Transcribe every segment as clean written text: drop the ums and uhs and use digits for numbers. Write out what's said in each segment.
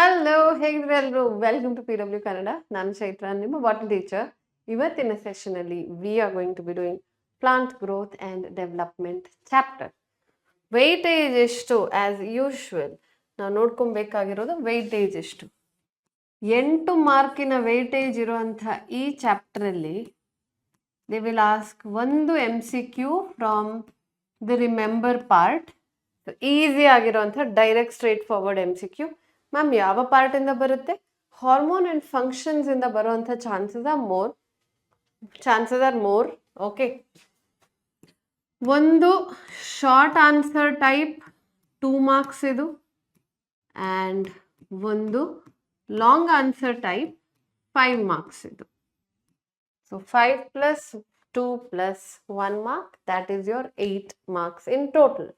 Hello, ಹೇಗಿದ್ರೆ ಎಲ್ಲರೂ? Welcome to PW Kannada. ನಾನು ಚೈತ್ರ, ನಿಮ್ಮ ಬಾಟಲ್ ಟೀಚರ್. ಇವತ್ತಿನ ಸೆಷನ್ ಅಲ್ಲಿ we are going to be doing plant growth and development chapter. Weightage ಎಷ್ಟು? ಆಸ್ ಯೂಶುವಲ್ ನಾವು ನೋಡ್ಕೊಬೇಕಾಗಿರೋದು ವೆಯ್ಟೇಜ್ ಎಷ್ಟು. 8 ಮಾರ್ಕಿನ ವೆಯ್ಟೇಜ್ ಇರುವಂತಹ ಈ ಚಾಪ್ಟರ್ ಅಲ್ಲಿ ದೇ ವಿಲ್ ಆಸ್ಕ್ ಒಂದು MCQ from the remember part. Easy ಆಗಿರುವಂತಹ direct straightforward MCQ. Ma'am, ಯಾವ ಪಾರ್ಟ್ ಇಂದ ಬರುತ್ತೆ? ಹಾರ್ಮೋನ್ ಅಂಡ್ ಫಂಕ್ಷನ್ಸ್ ಇಂದ ಬರುವಂತ ಚಾನ್ಸಸ್ ಆರ್ ಮೋರ್. ಓಕೆ, ಒಂದು ಶಾರ್ಟ್ ಆನ್ಸರ್ ಟೈಪ್ 2 ಮಾರ್ಕ್ಸ್ ಇದು, ಅಂಡ್ ಒಂದು ಲಾಂಗ್ ಆನ್ಸರ್ ಟೈಪ್ 5 ಮಾರ್ಕ್ಸ್ ಇದು. So 5 plus 2 plus 1 mark, that is your 8 marks in total.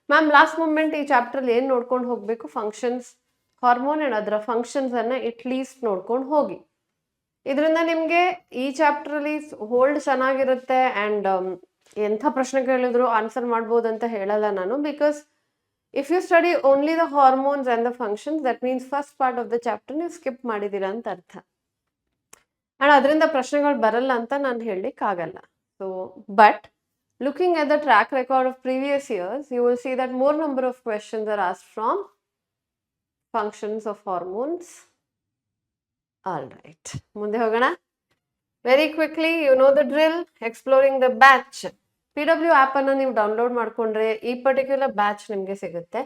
Ma'am, last moment ಈ ಚಾಪ್ಟರ್ ಏನ್ ನೋಡ್ಕೊಂಡು ಹೋಗ್ಬೇಕು? ಫಂಕ್ಷನ್ಸ್, ಹಾರ್ಮೋನ್ ಅಂಡ್ ಅದರ ಫಂಕ್ಷನ್ಸ್ ಅನ್ನ ಇಟ್ ಲೀಸ್ಟ್ ನೋಡ್ಕೊಂಡು ಹೋಗಿ. ಇದರಿಂದ ನಿಮ್ಗೆ ಈ ಚಾಪ್ಟರ್ ಅಲ್ಲಿ ಹೋಲ್ಡ್ ಚೆನ್ನಾಗಿರುತ್ತೆ. ಅಂಡ್ ಎಂಥ ಪ್ರಶ್ನೆ ಕೇಳಿದ್ರು ಆನ್ಸರ್ ಮಾಡ್ಬೋದು ಅಂತ ಹೇಳಲ್ಲ ನಾನು. Because if you study only the hormones and the functions, that means first part of the chapter ನೀವು ಸ್ಕಿಪ್ ಮಾಡಿದೀರಾ ಅಂತ ಅರ್ಥ. ಅಂಡ್ ಅದರಿಂದ ಪ್ರಶ್ನೆಗಳು ಬರಲ್ಲ ಅಂತ ನಾನು ಹೇಳಲಿಕ್ಕೆ ಆಗಲ್ಲ. So but looking at the track record of previous years, you will see that more number of questions are asked from functions of hormones. All right, ಮುಂದೆ ಹೋಗೋಣ. Very quickly, you know the drill. Exploring the batch. PW app ಅನ್ನು ನೀವು download ಮಾಡ್ಕೊಂಡ್ರೆ ಈ particular batch ನಿಮಗೆ ಸಿಗುತ್ತೆ.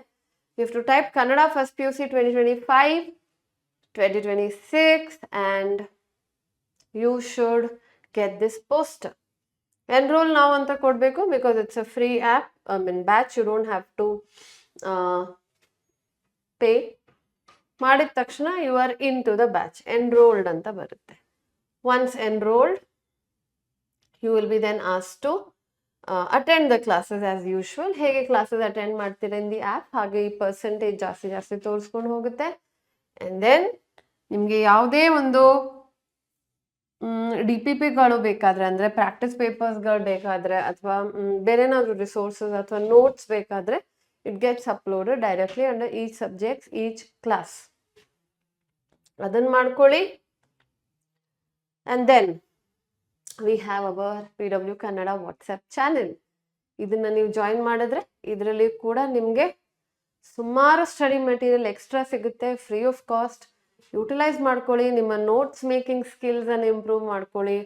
You have to type Kannada first PUC 2025, 2026 and you should get this poster. Enroll now ಅಂತ ಕೊಡಬೇಕು because it's a free app. Batch you don't have to pay. ಮಾಡಿದ ತಕ್ಷಣ you are into the batch. Enrolled ಅಂತ ಬರುತ್ತೆ. Once enrolled, you will be then asked to attend the classes as usual. ಹೇಗೆ classes attend ಮಾಡ್ತೀರಾ in the app, ಹಾಗೆ ಈ percentage ಜಾಸ್ತಿ ತೋರಿಸ್ಕೊಂಡು ಹೋಗುತ್ತೆ. and then ನಿಮಗೆ ಯಾವುದೇ ಒಂದು DPPಗಳು ಬೇಕಾದ್ರೆ, ಅಂದರೆ ಪ್ರಾಕ್ಟೀಸ್ ಪೇಪರ್ಸ್ಗಳು ಬೇಕಾದರೆ, ಅಥವಾ ಬೇರೆ ಏನಾದರೂ ರಿಸೋರ್ಸಸ್ ಅಥವಾ ನೋಟ್ಸ್ ಬೇಕಾದರೆ, it gets uploaded directly under each subjects each class. ಅದನ್ನು ಮಾಡ್ಕೊಳ್ಳಿ. And then we have our PW Kannada WhatsApp channel. ಇದನ್ನು ನೀವು ಜಾಯಿನ್ ಮಾಡಿದ್ರೆ ಇದರಲ್ಲಿ ಕೂಡ ನಿಮಗೆ ಸುಮಾರು ಸ್ಟಡಿ ಮೆಟೀರಿಯಲ್ ಎಕ್ಸ್ಟ್ರಾ ಸಿಗುತ್ತೆ, ಫ್ರೀ ಆಫ್ ಕಾಸ್ಟ್. ಯುಟಿಲೈಸ್ ಮಾಡ್ಕೊಳ್ಳಿ. ನಿಮ್ಮ ನೋಟ್ಸ್ ಮೇಕಿಂಗ್ ಸ್ಕಿಲ್ಸ್ ಅನ್ನು ಇಂಪ್ರೂವ್ ಮಾಡ್ಕೊಳ್ಳಿ.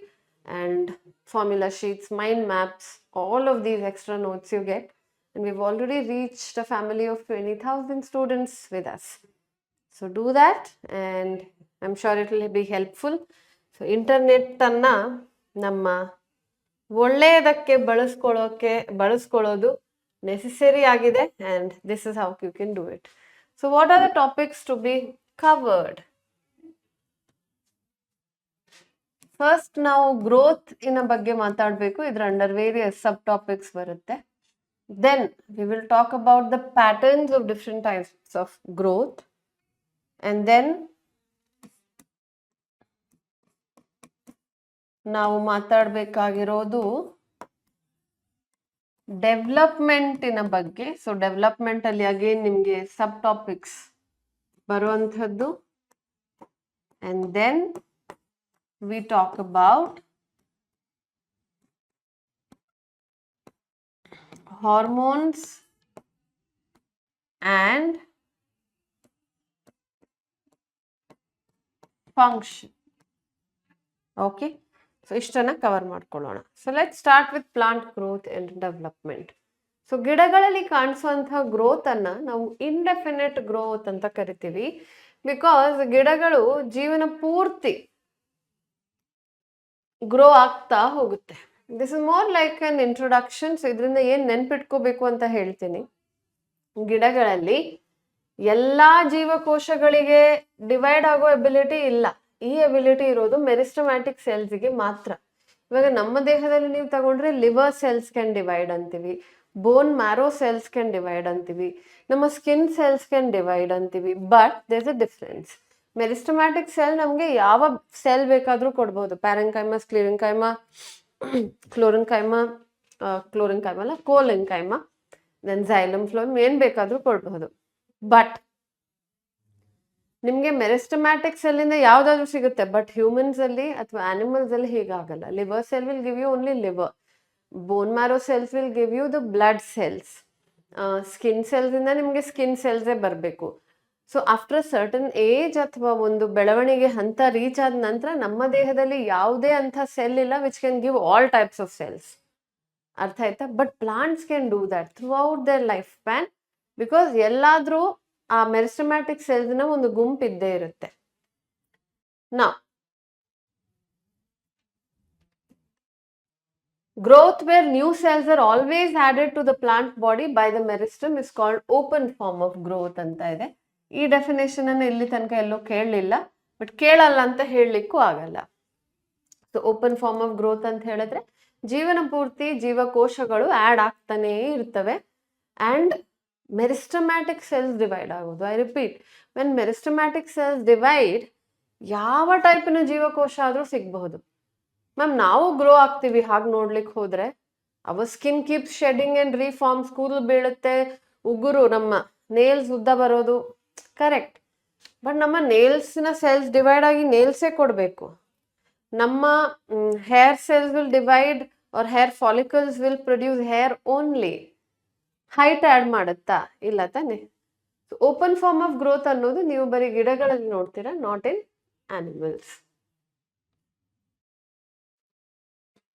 And formula sheets, mind maps, all of these extra notes you get. And we've already reached a family of 20,000 students with us. So do that and I'm sure it will be helpful. So internet ಅನ್ನ ನಮ್ಮ ಒಳ್ಳೆಯದಕ್ಕೆ ಬಳಸ್ಕೊಳ್ಳೋದು necessary ಆಗಿದೆ. and this is how you can do it. So what are the topics to be covered? First ನಾವು growth ಇನ ಬಗ್ಗೆ ಮಾತಾಡಬೇಕು. ಇದ್ರ under various sub topics ಬರುತ್ತೆ. Then we will talk about the patterns of different types of growth. And then ನಾವು ಮಾತಾಡಬೇಕಾಗಿರೋದು ಡೆವಲಪ್ಮೆಂಟಿನ ಬಗ್ಗೆ. ಸೊ ಡೆವಲಪ್ಮೆಂಟ್ ಅಲ್ಲಿ ಅಗೇನ್ ನಿಮಗೆ ಸಬ್ ಟಾಪಿಕ್ಸ್ ಬರುವಂಥದ್ದು. And then we talk about hormones and function. Okay, so ಇಷ್ಟನ್ನ cover ಮಾಡ್ಕೊಳ್ಳೋಣ. So let's start with plant growth and development. So ಗಿಡಗಳಲ್ಲಿ ಕಾಣಿಸುವಂತಹ ಗ್ರೋತ್ ಅನ್ನ ನಾವು ಇಂಡೆಫಿನೆಟ್ ಗ್ರೋತ್ ಅಂತ ಕರಿತೀವಿ. ಬಿಕಾಸ್ ಗಿಡಗಳು ಜೀವನ ಪೂರ್ತಿ ಗ್ರೋ ಆಗ್ತಾ ಹೋಗುತ್ತೆ. This is more like an introduction. So ಇದರಿಂದ ಏನ್ ನೆನ್ಪಿಟ್ಕೋಬೇಕು ಅಂತ ಹೇಳ್ತೀನಿ. ಗಿಡಗಳಲ್ಲಿ ಎಲ್ಲಾ ಜೀವಕೋಶಗಳಿಗೆ ಡಿವೈಡ್ ಆಗೋ ಎಬಿಲಿಟಿ ಇಲ್ಲ. ಈ ಎಬಿಲಿಟಿ ಇರೋದು ಮೆರಿಸ್ಟಮ್ಯಾಟಿಕ್ ಸೆಲ್ಸ್ಗೆ ಮಾತ್ರ. ಇವಾಗ ನಮ್ಮ ದೇಹದಲ್ಲಿ ನೀವು ತಗೊಂಡ್ರೆ ಲಿವರ್ ಸೆಲ್ಸ್ ಕ್ಯಾನ್ ಡಿವೈಡ್ ಅಂತೀವಿ, bone marrow cells can divide ಅಂತೀವಿ, ನಮ್ಮ ಸ್ಕಿನ್ ಸೆಲ್ಸ್ ಕ್ಯಾನ್ ಡಿವೈಡ್ ಅಂತೀವಿ. But there is a difference. Meristematic cell ನಮಗೆ ಯಾವ ಸೆಲ್ ಬೇಕಾದ್ರೂ ಕೊಡ್ಬೋದು. Parenchyma, sclerenchyma, collenchyma, then xylem, phloem, ಏನ್ ಬೇಕಾದ್ರೂ ಕೊಡ್ಬಹುದು. ಬಟ್ ನಿಮಗೆ ಮೆರಿಸ್ಟಮ್ಯಾಟಿಕ್ ಸೆಲ್ಲಿಂದ ಯಾವುದಾದ್ರೂ ಸಿಗುತ್ತೆ, ಬಟ್ ಹ್ಯೂಮನ್ಸ್ ಅಲ್ಲಿ ಅಥವಾ ಆನಿಮಲ್ಸ್ ಅಲ್ಲಿ ಹೀಗಾಗಲ್ಲ. Liver cell will give you only liver, bone marrow cells will give you the blood cells, skin cells ಇಂದ ನಿಮಗೆ ಸ್ಕಿನ್ ಸೆಲ್ಸೇ ಬರಬೇಕು. ಸೊ ಆಫ್ಟರ್ ಸರ್ಟನ್ ಏಜ್ ಅಥವಾ ಒಂದು ಬೆಳವಣಿಗೆ ಹಂತ ರೀಚ್ ಆದ ನಂತರ ನಮ್ಮ ದೇಹದಲ್ಲಿ ಯಾವುದೇ ಅಂತ ಸೆಲ್ ಇಲ್ಲ which can give all types of cells. ಅರ್ಥ ಆಯ್ತಾ? But plants can do that through out their life span, because ಎಲ್ಲಾದ್ರೂ ಆ ಮೆರಿಸ್ಟಮ್ಯಾಟಿಕ್ ಸೆಲ್ಸ್ ನ ಒಂದು ಗುಂಪು ಇದ್ದೇ ಇರುತ್ತೆ. ನಾ growth where new cells are always added to the plant body by the meristem is called open form of growth ಅಂತ ಇದೆ. ಈ ಡೆಫಿನೇಷನ್ ಅನ್ನು ಇಲ್ಲಿ ತನಕ ಎಲ್ಲೂ ಕೇಳಲಿಲ್ಲ, ಬಟ್ ಕೇಳಲ್ಲ ಅಂತ ಹೇಳಲಿಕ್ಕೂ ಆಗಲ್ಲ. So open form of growth ಅಂತ ಹೇಳಿದ್ರೆ ಜೀವನ ಪೂರ್ತಿ ಜೀವಕೋಶಗಳು ಆಡ್ ಆಗ್ತಾನೇ ಇರ್ತವೆ ಅಂಡ್ ಮೆರಿಸ್ಟಮ್ಯಾಟಿಕ್ ಸೆಲ್ಸ್ ಡಿವೈಡ್ ಆಗೋದು. I repeat, when meristematic cells divide ಯಾವ ಟೈಪಿನ ಜೀವಕೋಶ ಆದ್ರೂ ಸಿಗಬಹುದು. ಮ್ಯಾಮ್ ನಾವು ಗ್ರೋ ಆಗ್ತೀವಿ ಹಾಗೆ ನೋಡ್ಲಿಕ್ಕೆ ಹೋದ್ರೆ, our skin keeps shedding and reforms, ಕೂದಲು ಬೀಳುತ್ತೆ, ಉಗುರು ನಮ್ಮ ನೇಲ್ಸ್ ಉದ್ದ ಬರೋದು ಕರೆಕ್ಟ್, ಬಟ್ ನಮ್ಮ ನೇಲ್ಸ್ನ ಸೆಲ್ಸ್ ಡಿವೈಡ್ ಆಗಿ ನೇಲ್ಸೇ ಕೊಡಬೇಕು. ನಮ್ಮ hair cells will divide or hair follicles will produce hair only. Height add ಮಾಡುತ್ತಾ? ಇಲ್ಲ ತಾನೆ. ಓಪನ್ ಫಾರ್ಮ್ ಆಫ್ ಗ್ರೋತ್ ಅನ್ನೋದು ನೀವು ಬರೀ ಗಿಡಗಳಲ್ಲಿ ನೋಡ್ತೀರಾ, not in animals.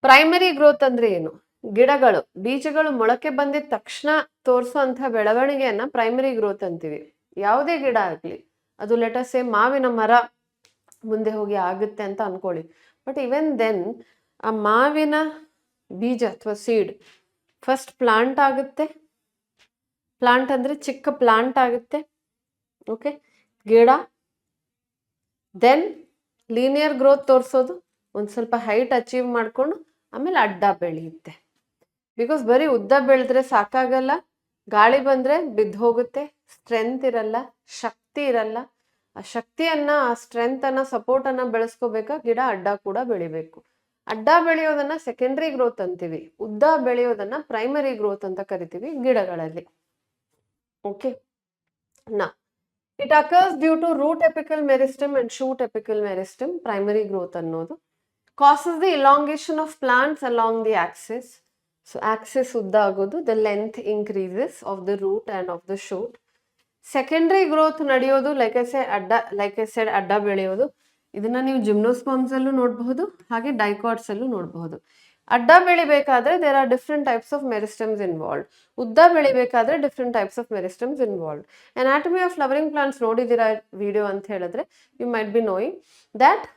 Primary growth ಅಂದ್ರೆ ಏನು? ಗಿಡಗಳು ಬೀಜಗಳು ಮೊಳಕೆ ಬಂದಿದ ತಕ್ಷಣ ತೋರಿಸುವಂತಹ ಬೆಳವಣಿಗೆಯನ್ನ ಪ್ರೈಮರಿ ಗ್ರೋತ್ ಅಂತೀವಿ. ಯಾವುದೇ ಗಿಡ ಆಗ್ಲಿ, ಅದು ಲೆಟಸೆ ಮಾವಿನ ಮರ ಮುಂದೆ ಹೋಗಿ ಆಗುತ್ತೆ ಅಂತ ಅನ್ಕೊಳ್ಳಿ, ಬಟ್ ಇವನ್ ದೆನ್ ಆ ಮಾವಿನ ಬೀಜ ಅಥವಾ ಸೀಡ್ ಫಸ್ಟ್ ಪ್ಲಾಂಟ್ ಆಗುತ್ತೆ. ಪ್ಲಾಂಟ್ ಅಂದ್ರೆ ಚಿಕ್ಕ ಪ್ಲಾಂಟ್ ಆಗುತ್ತೆ, ಓಕೆ, ಗಿಡ, ದೆನ್ ಲೀನಿಯರ್ ಗ್ರೋತ್ ತೋರಿಸೋದು, ಒಂದ್ ಸ್ವಲ್ಪ ಹೈಟ್ ಅಚೀವ್ ಮಾಡ್ಕೊಂಡು ಆಮೇಲೆ ಅಡ್ಡ ಬೆಳೆಯುತ್ತೆ. ಬಿಕಾಸ್ ಬರೀ ಉದ್ದ ಬೆಳೆದ್ರೆ ಸಾಕಾಗಲ್ಲ, ಗಾಳಿ ಬಂದ್ರೆ ಬಿದ್ದು ಹೋಗುತ್ತೆ, ಸ್ಟ್ರೆಂತ್ ಇರಲ್ಲ, ಶಕ್ತಿ ಇರಲ್ಲ. ಆ ಶಕ್ತಿಯನ್ನ, ಆ ಸ್ಟ್ರೆಂತ್ ಅನ್ನ, ಸಪೋರ್ಟ್ ಅನ್ನ ಬೆಳೆಸ್ಕೋಬೇಕಾ ಗಿಡ ಅಡ್ಡ ಕೂಡ ಬೆಳಿಬೇಕು. ಅಡ್ಡ ಬೆಳೆಯೋದನ್ನ ಸೆಕೆಂಡರಿ ಗ್ರೋತ್ ಅಂತೀವಿ, ಉದ್ದ ಬೆಳೆಯೋದನ್ನ ಪ್ರೈಮರಿ ಗ್ರೋತ್ ಅಂತ ಕರಿತೀವಿ ಗಿಡಗಳಲ್ಲಿ. ಓಕೆ, ನಾ it occurs due to root apical meristem and shoot apical meristem. Primary growth ಅನ್ನೋದು causes the elongation of plants along the axis. So axis ಉದ್ದ ಆಗೋದು, the length increases of the root and of the shoot. Secondary growth ನಡೆಯೋದು like I said ಅಡ್ಡ ಬೆಳೆಯೋದು. ಇದನ್ನ ನೀವು gymnosperms ಅಲ್ಲೂ ನೋಡಬಹುದು, ಹಾಗೆ ಡೈಕಾಟ್ಸ್ ಅಲ್ಲೂ ನೋಡಬಹುದು. ಅಡ್ಡ ಬೆಳಿಬೇಕಾದ್ರೆ there are different types of meristems involved. ಉದ್ದ ಬೆಳಿಬೇಕಾದ್ರೆ different types of meristems involved. Anatomy of flowering plants ನೋಡಿದಿರಾ ವಿಡಿಯೋ ಅಂತ ಹೇಳಿದ್ರೆ you might be knowing that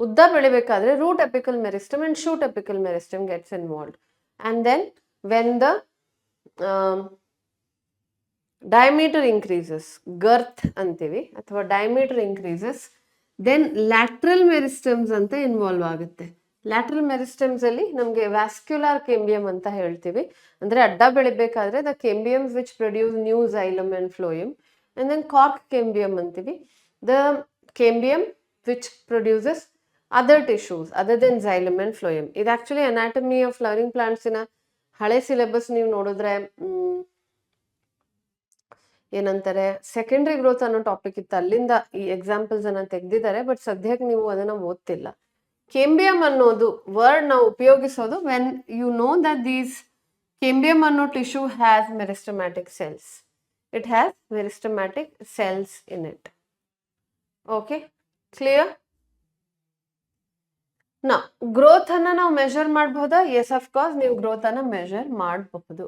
ಉದ್ದ ಬೆಳಿಬೇಕಾದ್ರೆ root apical meristem and shoot apical meristem gets involved. And then when the diameter increases, girth ಅಂತೀವಿ ಅಥವಾ diameter increases, then lateral meristems ಅಂತ involve ಆಗುತ್ತೆ. Lateral meristems ಅಲ್ಲಿ ನಮಗೆ ವ್ಯಾಸ್ಕ್ಯುಲಾರ್ ಕೇಂಬಿಯಂ ಅಂತ ಹೇಳ್ತೀವಿ. ಅಂದ್ರೆ ಅಡ್ಡ ಬೆಳಿಬೇಕಾದ್ರೆ the cambiums which produce new xylem and phloem, and then cork cambium ಅಂತೀವಿ, the cambium which produces other tissues other than xylem and phloem. ಇದು actually anatomy of flowering plants ನ ಹಳೆ ಸಿಲೆಬಸ್ ನೀವು ನೋಡಿದ್ರೆ ಏನಂತಾರೆ ಸೆಕೆಂಡರಿ ಗ್ರೋತ್ ಅನ್ನೋ topic ಇತ್ತು, ಅಲ್ಲಿಂದ ಈ ಎಕ್ಸಾಂಪಲ್ಸ್ ಅನ್ನ ತೆಗೆದಿದ್ದಾರೆ, ಬಟ್ ಸದ್ಯಕ್ಕೆ ನೀವು ಅದನ್ನ ಓದ್ತಿಲ್ಲ. ಕೇಂಬಿಯಂ ಅನ್ನೋದು ವರ್ಡ್ ನಾವು ಉಪಯೋಗಿಸೋದು when you know that these cambium ಅನ್ನೋ tissue has meristematic cells. It has meristematic cells in it. Okay, clear? ನಾ ಗ್ರೋತ್ ಅನ್ನ ನಾವು ಮೆಷರ್ ಮಾಡಬಹುದಾ? ಎಸ್, ಆಫ್ ಕೋರ್ಸ್ ನೀವು ಗ್ರೋತ್ ಅನ್ನ ಮೆಷರ್ ಮಾಡಬಹುದು.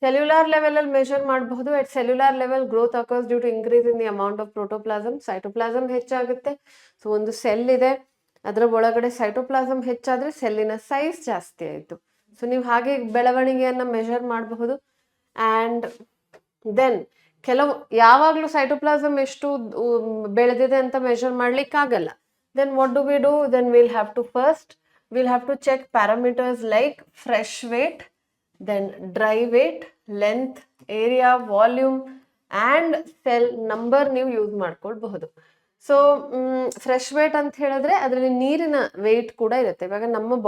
ಸೆಲ್ಯುಲಾರ್ ಲೆವೆಲ್ ಅಲ್ಲಿ ಮೆಷರ್ ಮಾಡಬಹುದು. At cellular level growth occurs due to increase in the amount of protoplasm. Cytoplasm ಹೆಚ್ಚಾಗುತ್ತೆ. ಸೊ ಒಂದು ಸೆಲ್ ಇದೆ, ಅದರ ಒಳಗಡೆ ಸೈಟೋಪ್ಲಾಸಮ್ ಹೆಚ್ಚಾದ್ರೆ ಸೆಲ್ಲಿನ ಸೈಜ್ ಜಾಸ್ತಿ ಆಯಿತು. ಸೊ ನೀವು ಹಾಗೆ ಬೆಳವಣಿಗೆಯನ್ನ ಮೆಷರ್ ಮಾಡಬಹುದು. ಆ್ಯಂಡ್ ದೆನ್ ಕೆಲವು ಯಾವಾಗಲೂ ಸೈಟೋಪ್ಲಾಸಮ್ ಎಷ್ಟು ಬೆಳೆದಿದೆ ಅಂತ measure ಮಾಡ್ಲಿಕ್ಕಾಗಲ್ಲ. then what do we do? Then we'll have to check parameters like fresh weight, then dry weight, length, area, volume and cell number ನೀವು ಯೂಸ್ ಮಾಡ್ಕೊಳ್ಬಹುದು. ಸೊ ಫ್ರೆಶ್ ವೇಟ್ ಅಂತ ಹೇಳಿದ್ರೆ ಅದರಲ್ಲಿ ನೀರಿನ ವೇಟ್ ಕೂಡ ಇರುತ್ತೆ. ಇವಾಗ ನಮ್ಮ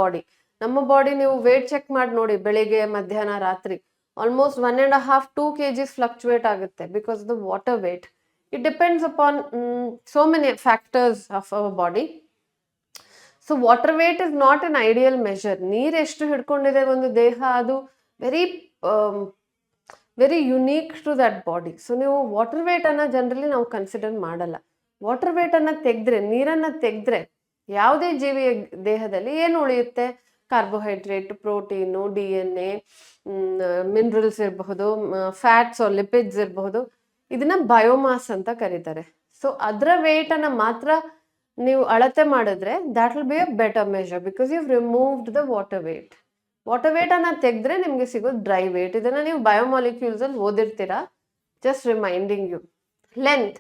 ಬಾಡಿ ನೀವು ವೇಟ್ ಚೆಕ್ ಮಾಡಿ ನೋಡಿ, ಬೆಳಿಗ್ಗೆ ಮಧ್ಯಾಹ್ನ ರಾತ್ರಿ ಆಲ್ಮೋಸ್ಟ್ 1.5-2 kgs ಫ್ಲಕ್ಚುವೇಟ್ ಆಗುತ್ತೆ because the water weight. It depends upon so many factors of our body. So water weight is not an ideal measure. ನೀರು ಎಷ್ಟು ಹಿಡ್ಕೊಂಡಿದೆ ಒಂದು ದೇಹ, ಅದು very very unique to that body. So ನೀವು water weight ಅನ್ನ generally ನಾವು consider ಮಾಡಲ್ಲ. ವಾಟರ್ ವೇಟ್ ಅನ್ನ ತೆಗೆದ್ರೆ, ನೀರನ್ನ ತೆಗೆದ್ರೆ ಯಾವುದೇ ಜೀವಿಯ ದೇಹದಲ್ಲಿ ಏನು ಉಳಿಯುತ್ತೆ? ಕಾರ್ಬೋಹೈಡ್ರೇಟ್, ಪ್ರೋಟೀನು, DNA, ಮಿನರಲ್ಸ್ ಇರಬಹುದು, ಫ್ಯಾಟ್ಸ್ ಆರ್ ಲಿಪಿಡ್ಸ್ ಇರಬಹುದು. ಇದನ್ನ ಬಯೋಮಾಸ್ ಅಂತ ಕರೀತಾರೆ. ಸೊ ಅದರ ವೇಟ್ ಅನ್ನ ಮಾತ್ರ ನೀವು ಅಳತೆ ಮಾಡಿದ್ರೆ that will be a better measure, because you removed the water weight. Water weight ಅನ್ನ ತೆಗೆದ್ರೆ ನಿಮ್ಗೆ ಸಿಗೋದು ಡ್ರೈ ವೇಟ್. ಇದನ್ನ ನೀವು ಬಯೋಮಾಲಿಕ್ಯೂಲ್ಸ್ ಅಲ್ಲಿ ಓದಿರ್ತೀರಾ. Just reminding you. ಲೆಂತ್,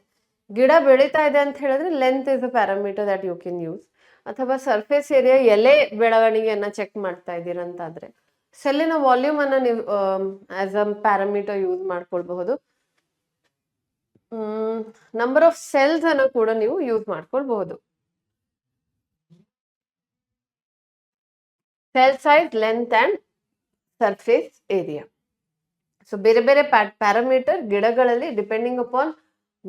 ಗಿಡ ಬೆಳೀತಾ ಇದೆ ಅಂತ ಹೇಳಿದ್ರೆ length is a parameter that you can use. ಅಥವಾ ಸರ್ಫೇಸ್ ಏರಿಯಾ, ಎಲೆ ಬೆಳವಣಿಗೆಯನ್ನ ಚೆಕ್ ಮಾಡ್ತಾ ಇದ್ದೀರಂತಾದ್ರೆ ಸೆಲ್ಲಿನ ವಾಲ್ಯೂಮ್ ಅನ್ನ ನೀವು ಆಸ್ ಅ ಪ್ಯಾರಾಮೀಟರ್ ಯೂಸ್ ಮಾಡ್ಕೊಳ್ಬಹುದು. ನಂಬರ್ ಆಫ್ ಸೆಲ್ಸ್ ಅನ್ನು ಕೂಡ ನೀವು ಯೂಸ್ ಮಾಡ್ಕೊಳ್ಬಹುದು. Cell size, length and surface area. So ಬೇರೆ ಬೇರೆ ಪ್ಯಾರಾಮೀಟರ್ ಗಿಡಗಳಲ್ಲಿ depending upon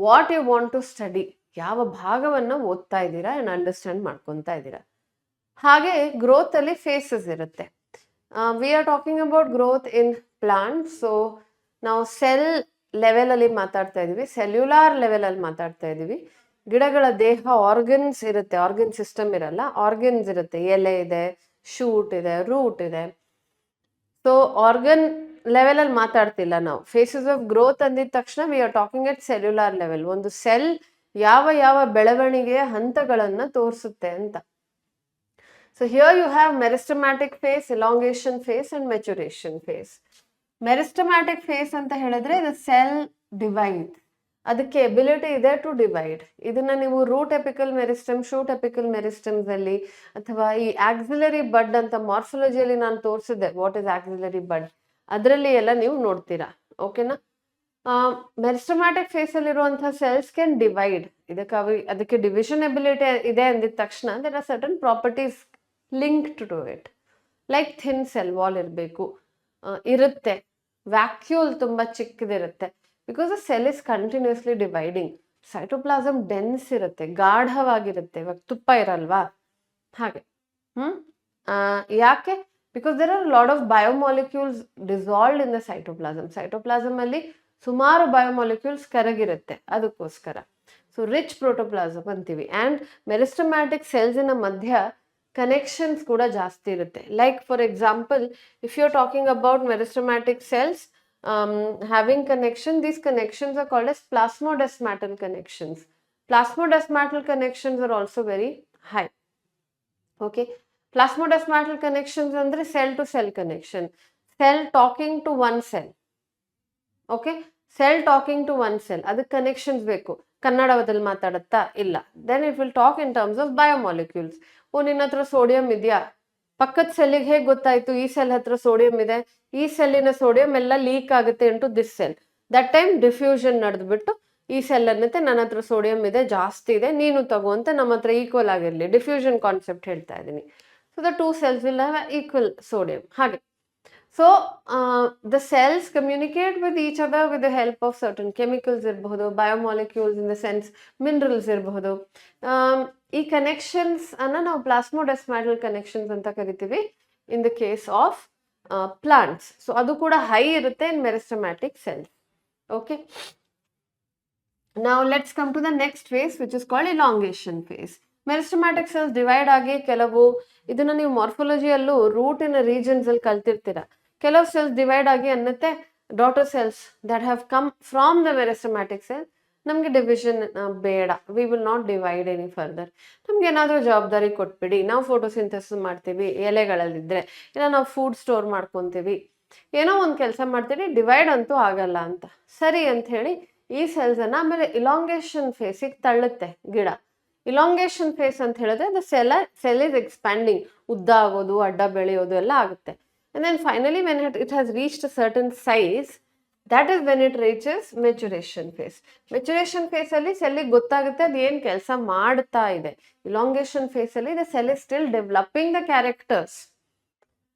what you want to study, ಯಾವ ಭಾಗವನ್ನು ಓದ್ತಾ ಇದ್ದೀರಾ ಅಂಡ್ ಅಂಡರ್ಸ್ಟ್ಯಾಂಡ್ ಮಾಡ್ಕೊತಾ ಇದ್ದೀರಾ. ಹಾಗೆ ಗ್ರೋತ್ ಅಲ್ಲಿ ಫೇಸಸ್ ಇರುತ್ತೆ. V are talking about growth in plant. So ನಾವು ಸೆಲ್ ಲೆವೆಲ್ ಅಲ್ಲಿ ಮಾತಾಡ್ತಾ ಇದೀವಿ, ಸೆಲ್ಯುಲಾರ್ ಲೆವೆಲ್ ಅಲ್ಲಿ ಮಾತಾಡ್ತಾ ಇದೀವಿ. ಗಿಡಗಳ ದೇಹ ಆರ್ಗನ್ಸ್ ಇರುತ್ತೆ, ಆರ್ಗನ್ ಸಿಸ್ಟಮ್ ಇರಲ್ಲ, ಆರ್ಗನ್ಸ್ ಇರುತ್ತೆ. ಎಲೆ ಇದೆ, ಶೂಟ್ ಇದೆ, ರೂಟ್ ಇದೆ. ಸೊ ಆರ್ಗನ್ ಲೆವೆಲ್ ಅಲ್ಲಿ ಮಾತಾಡ್ತಿಲ್ಲ ನಾವು. ಫೇಸಸ್ ಆಫ್ ಗ್ರೋತ್ ಅಂದಿದ ತಕ್ಷಣ we are talking at cellular level. ಒಂದು ಸೆಲ್ ಯಾವ ಯಾವ ಬೆಳವಣಿಗೆಯ ಹಂತಗಳನ್ನ ತೋರಿಸುತ್ತೆ ಅಂತ. So here you have meristematic phase, elongation phase and maturation phase. Meristematic phase ಅಂತ ಹೇಳಿದ್ರೆ ಇದು ಸೆಲ್ ಡಿವೈಡ್, ಅದಕ್ಕೆ ಎಬಿಲಿಟಿ ಇದೆ ಟು ಡಿವೈಡ್. ಇದನ್ನ ನೀವು root apical meristem, shoot apical meristems ಅಲ್ಲಿ, ಅಥವಾ ಈ ಆಕ್ಸಿಲರಿ ಬಡ್ ಅಂತ ಮಾರ್ಫಾಲಜಿಯಲ್ಲಿ ನಾನು ತೋರಿಸಿದ್ದೆ ವಾಟ್ ಇಸ್ ಆಕ್ಸಿಲರಿ ಬಡ್, ಅದರಲ್ಲಿ ಎಲ್ಲ ನೀವು ನೋಡ್ತೀರಾ. ಓಕೆನಾ? ಮೆರಿಸ್ಟಮ್ಯಾಟಿಕ್ ಫೇಸ್ ಅಲ್ಲಿರುವಂತಹ ಸೆಲ್ಸ್ ಕ್ಯಾನ್ ಡಿವೈಡ್. ಅದಕ್ಕೆ ಡಿವಿಷನ್ ಎಬಿಲಿಟಿ ಇದೆ ಅಂದಿದ ತಕ್ಷಣ there are certain properties linked to it. Like thin cell wall ಇರಬೇಕು, ಇರುತ್ತೆ. ವ್ಯಾಕ್ಯೂಲ್ ತುಂಬಾ ಚಿಕ್ಕದಿರುತ್ತೆ, because the cell is continuously dividing. Cytoplasm dense ಇರುತ್ತೆ, ಗಾಢವಾಗಿರುತ್ತೆ. ಇವಾಗ ತುಪ್ಪ ಇರಲ್ವಾ ಹಾಗೆ. ಯಾಕೆ? Because there are lot of biomolecules dissolved in the cytoplasm. Cytoplasm ಅಲ್ಲಿ ಸುಮಾರು ಬಯೋಮಾಲಿಕ್ಯೂಲ್ಸ್ ಕರಗಿರುತ್ತೆ, ಅದಕ್ಕೋಸ್ಕರ. ಸೊ ರಿಚ್ ಪ್ರೋಟೋಪ್ಲಾಸಮ್ ಅಂತೀವಿ. ಅಂಡ್ ಮೆರಿಸ್ಟಮ್ಯಾಟಿಕ್ ಸೆಲ್ಸಿನ ಮಧ್ಯ ಕನೆಕ್ಷನ್ಸ್ ಕೂಡ ಜಾಸ್ತಿ ಇರುತ್ತೆ. Like for example, if you are talking about meristematic cells having connection, these connections are called as plasmodesmatal connections. Plasmodesmatal connections are also very high. Okay, plasmodesmatal connections andre cell to cell connection, cell talking to one cell. Okay, cell talking to one cell, adu connections beku. ಕನ್ನಡದಲ್ಲಿ ಮಾತಾಡುತ್ತಾ? ಇಲ್ಲ. Then it will talk in terms of biomolecules. ನಿನ್ನ ಹತ್ರ sodium ಇದೆಯಾ? ಪಕ್ಕದ ಸೆಲ್ಲಿಗೆ ಹೇಗೆ ಗೊತ್ತಾಯ್ತು ಈ ಸೆಲ್ ಹತ್ರ ಸೋಡಿಯಂ ಇದೆ? ಈ ಸೆಲ್ಲಿನ ಸೋಡಿಯಂ ಎಲ್ಲ ಲೀಕ್ ಆಗುತ್ತೆ into this cell. That time diffusion ನಡೆದ್ಬಿಟ್ಟು ಈ ಸೆಲ್ ಅನ್ನತ್ತೆ ನನ್ನ ಹತ್ರ ಸೋಡಿಯಂ ಇದೆ, ಜಾಸ್ತಿ ಇದೆ, ನೀನು ತಗೋ ಅಂತ ನಮ್ಮ ಹತ್ರ ಈಕ್ವಲ್ ಆಗಿರಲಿ. ಡಿಫ್ಯೂಷನ್ ಕಾನ್ಸೆಪ್ಟ್ ಹೇಳ್ತಾ ಇದ್ದೀನಿ. So the two cells will have equal sodium. ಹಾಗೆ. So the cells communicate with each other with the help of certain chemicals ಇರಬಹುದು, biomolecules in the sense minerals ಇರಬಹುದು. ಈ ಕನೆಕ್ಷನ್ಸ್ ಅನ್ನ ನಾವು ಪ್ಲಾಸ್ಮೋಡೆಸ್ಮ್ಯಾಟಲ್ ಕನೆಕ್ಷನ್ಸ್ ಅಂತ ಕರಿತೀವಿ in the case of plants. So ಅದು ಕೂಡ ಹೈ ಇರುತ್ತೆ ಇನ್ ಮೆರಿಸ್ಟಮ್ಯಾಟಿಕ್ ಸೆಲ್ಸ್. ಓಕೆ, ನಾವು let's come to the next phase which is called elongation phase. Meristematic cells divide ಆಗಿ ಕೆಲವು, ಇದನ್ನ ನೀವು ಮಾರ್ಫಾಲಜಿಯಲ್ಲೂ ರೂಟಿನ ರೀಜನ್ಸ್ ಅಲ್ಲಿ ಕಲ್ತಿರ್ತೀರಾ. ಕೆಲವು ಸೆಲ್ಸ್ ಡಿವೈಡ್ ಆಗಿ ಅನ್ನತ್ತೆ daughter cells that have come from the meristematic cell, ನಮ್ಗೆ ಡಿವಿಷನ್ ಬೇಡ, we will not divide any further. ನಮ್ಗೆ ಏನಾದರೂ ಜವಾಬ್ದಾರಿ ಕೊಟ್ಬಿಡಿ, ನಾವು ಫೋಟೋಸಿಂಥಸಿಸ್ ಮಾಡ್ತೀವಿ ಎಲೆಗಳಲ್ಲಿದ್ರೆ, ಇಲ್ಲ ನಾವು ಫುಡ್ ಸ್ಟೋರ್ ಮಾಡ್ಕೊತೀವಿ, ಏನೋ ಒಂದು ಕೆಲಸ ಮಾಡ್ತೀವಿ, ಡಿವೈಡ್ ಅಂತೂ ಆಗಲ್ಲ ಅಂತ. ಸರಿ ಅಂತ ಹೇಳಿ ಈ ಸೆಲ್ಸ್ ಅನ್ನ ಆಮೇಲೆ ಇಲಾಂಗೇಷನ್ ಫೇಸಿಗೆ ತಳ್ಳುತ್ತೆ ಗಿಡ. ಇಲಾಂಗೇಷನ್ ಫೇಸ್ ಅಂತ ಹೇಳಿದ್ರೆ ದ ಸೆಲ್ ಇಸ್ ಎಕ್ಸ್ಪ್ಯಾಂಡಿಂಗ್, ಉದ್ದ ಆಗೋದು, ಅಡ್ಡ ಬೆಳೆಯೋದು ಎಲ್ಲ ಆಗುತ್ತೆ. And then finally when it has reached a certain size, that is when it reaches maturation phase. Maturation phase ಅಲ್ಲಿ ಸೆಲ್ಲಿಗೆ ಗೊತ್ತಾಗುತ್ತೆ ಅದು ಏನು ಕೆಲಸ ಮಾಡ್ತಾ ಇದೆ. Elongation phase ಅಲ್ಲಿ the cell is still developing the characters.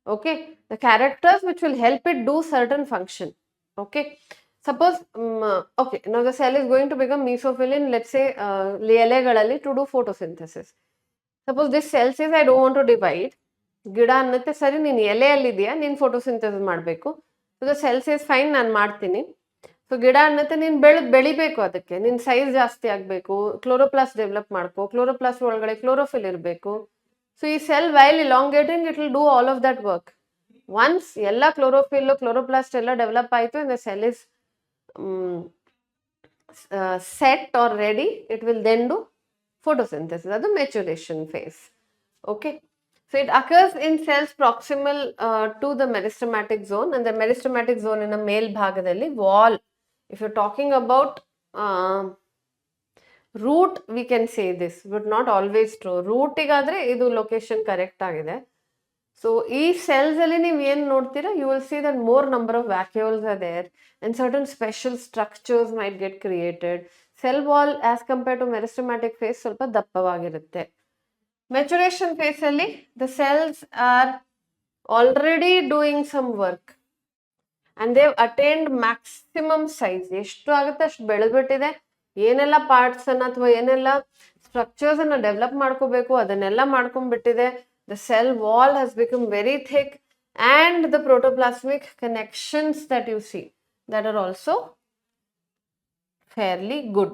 Okay, the characters which will help it do certain function. Okay, Suppose, okay, now the cell is going to become mesophyll in, let's say, ಎಲೆಗಳಲ್ಲಿ to do photosynthesis. Suppose this cell says I don't want to divide. ಗಿಡ ಅನ್ನತ್ತೆ ಸರಿ ನೀನು ಎಲೆಯಲ್ಲಿದೆಯಾ, ನೀನು photosynthesis ಮಾಡಬೇಕು. So the cell says fine, ನಾನು ಮಾಡ್ತೀನಿ. So ಗಿಡ ಅನ್ನತ್ತೆ ನೀನು ಬೆಳಿಬೇಕು, ಅದಕ್ಕೆ ನಿನ್ನ ಸೈಜ್ ಜಾಸ್ತಿ ಆಗಬೇಕು, ಕ್ಲೋರೋಪ್ಲಾಸ್ಟ್ ಡೆವಲಪ್ ಮಾಡ್ಕೋ, ಕ್ಲೋರೋಪ್ಲಾಸ್ಟ್ ಒಳಗಡೆ ಕ್ಲೋರೋಫಿಲ್ ಇರಬೇಕು. ಸೊ ಈ cell while elongating it will do all of that work. Once ಎಲ್ಲ ಕ್ಲೋರೋಫಿಲ್ ಕ್ಲೋರೋಪ್ಲಾಸ್ಟ್ ಎಲ್ಲ ಡೆವಲಪ್ ಆಯಿತು and the cell is set or ready, it will then do photosynthesis. That's the maturation phase. Okay. So it occurs in cells proximal to the meristematic zone, and the meristematic zone in a male bhagadalli wall. If you're talking about root, we can say this, but not always true. Root igadre idu location correct agide. So each cells alli ನೀವು ಏನು ನೋಡ್ತೀರಾ, you will see that more number of vacuoles are there and certain special structures might get created. Cell wall as compared to meristematic phase ಸ್ವಲ್ಪ ದಪ್ಪವಾಗಿರುತ್ತೆ. Maturation phase alli the cells are already doing some work and they've attained maximum size. ಎಷ್ಟು ಆಗುತ್ತೆ ಅಷ್ಟು ಬೆಳೆದ್ಬಿಟ್ಟಿದೆ. ಏನೆಲ್ಲ parts ಅನ್ನ ಅಥವಾ ಏನೆಲ್ಲ structures ಅನ್ನ develop ಮಾಡ್ಕೋಬೇಕು ಅದನ್ನೆಲ್ಲ ಮಾಡ್ಕೊಂಡ್ಬಿಟ್ಟಿದೆ. The cell wall has become very thick and the protoplasmic connections that you see that are also fairly good.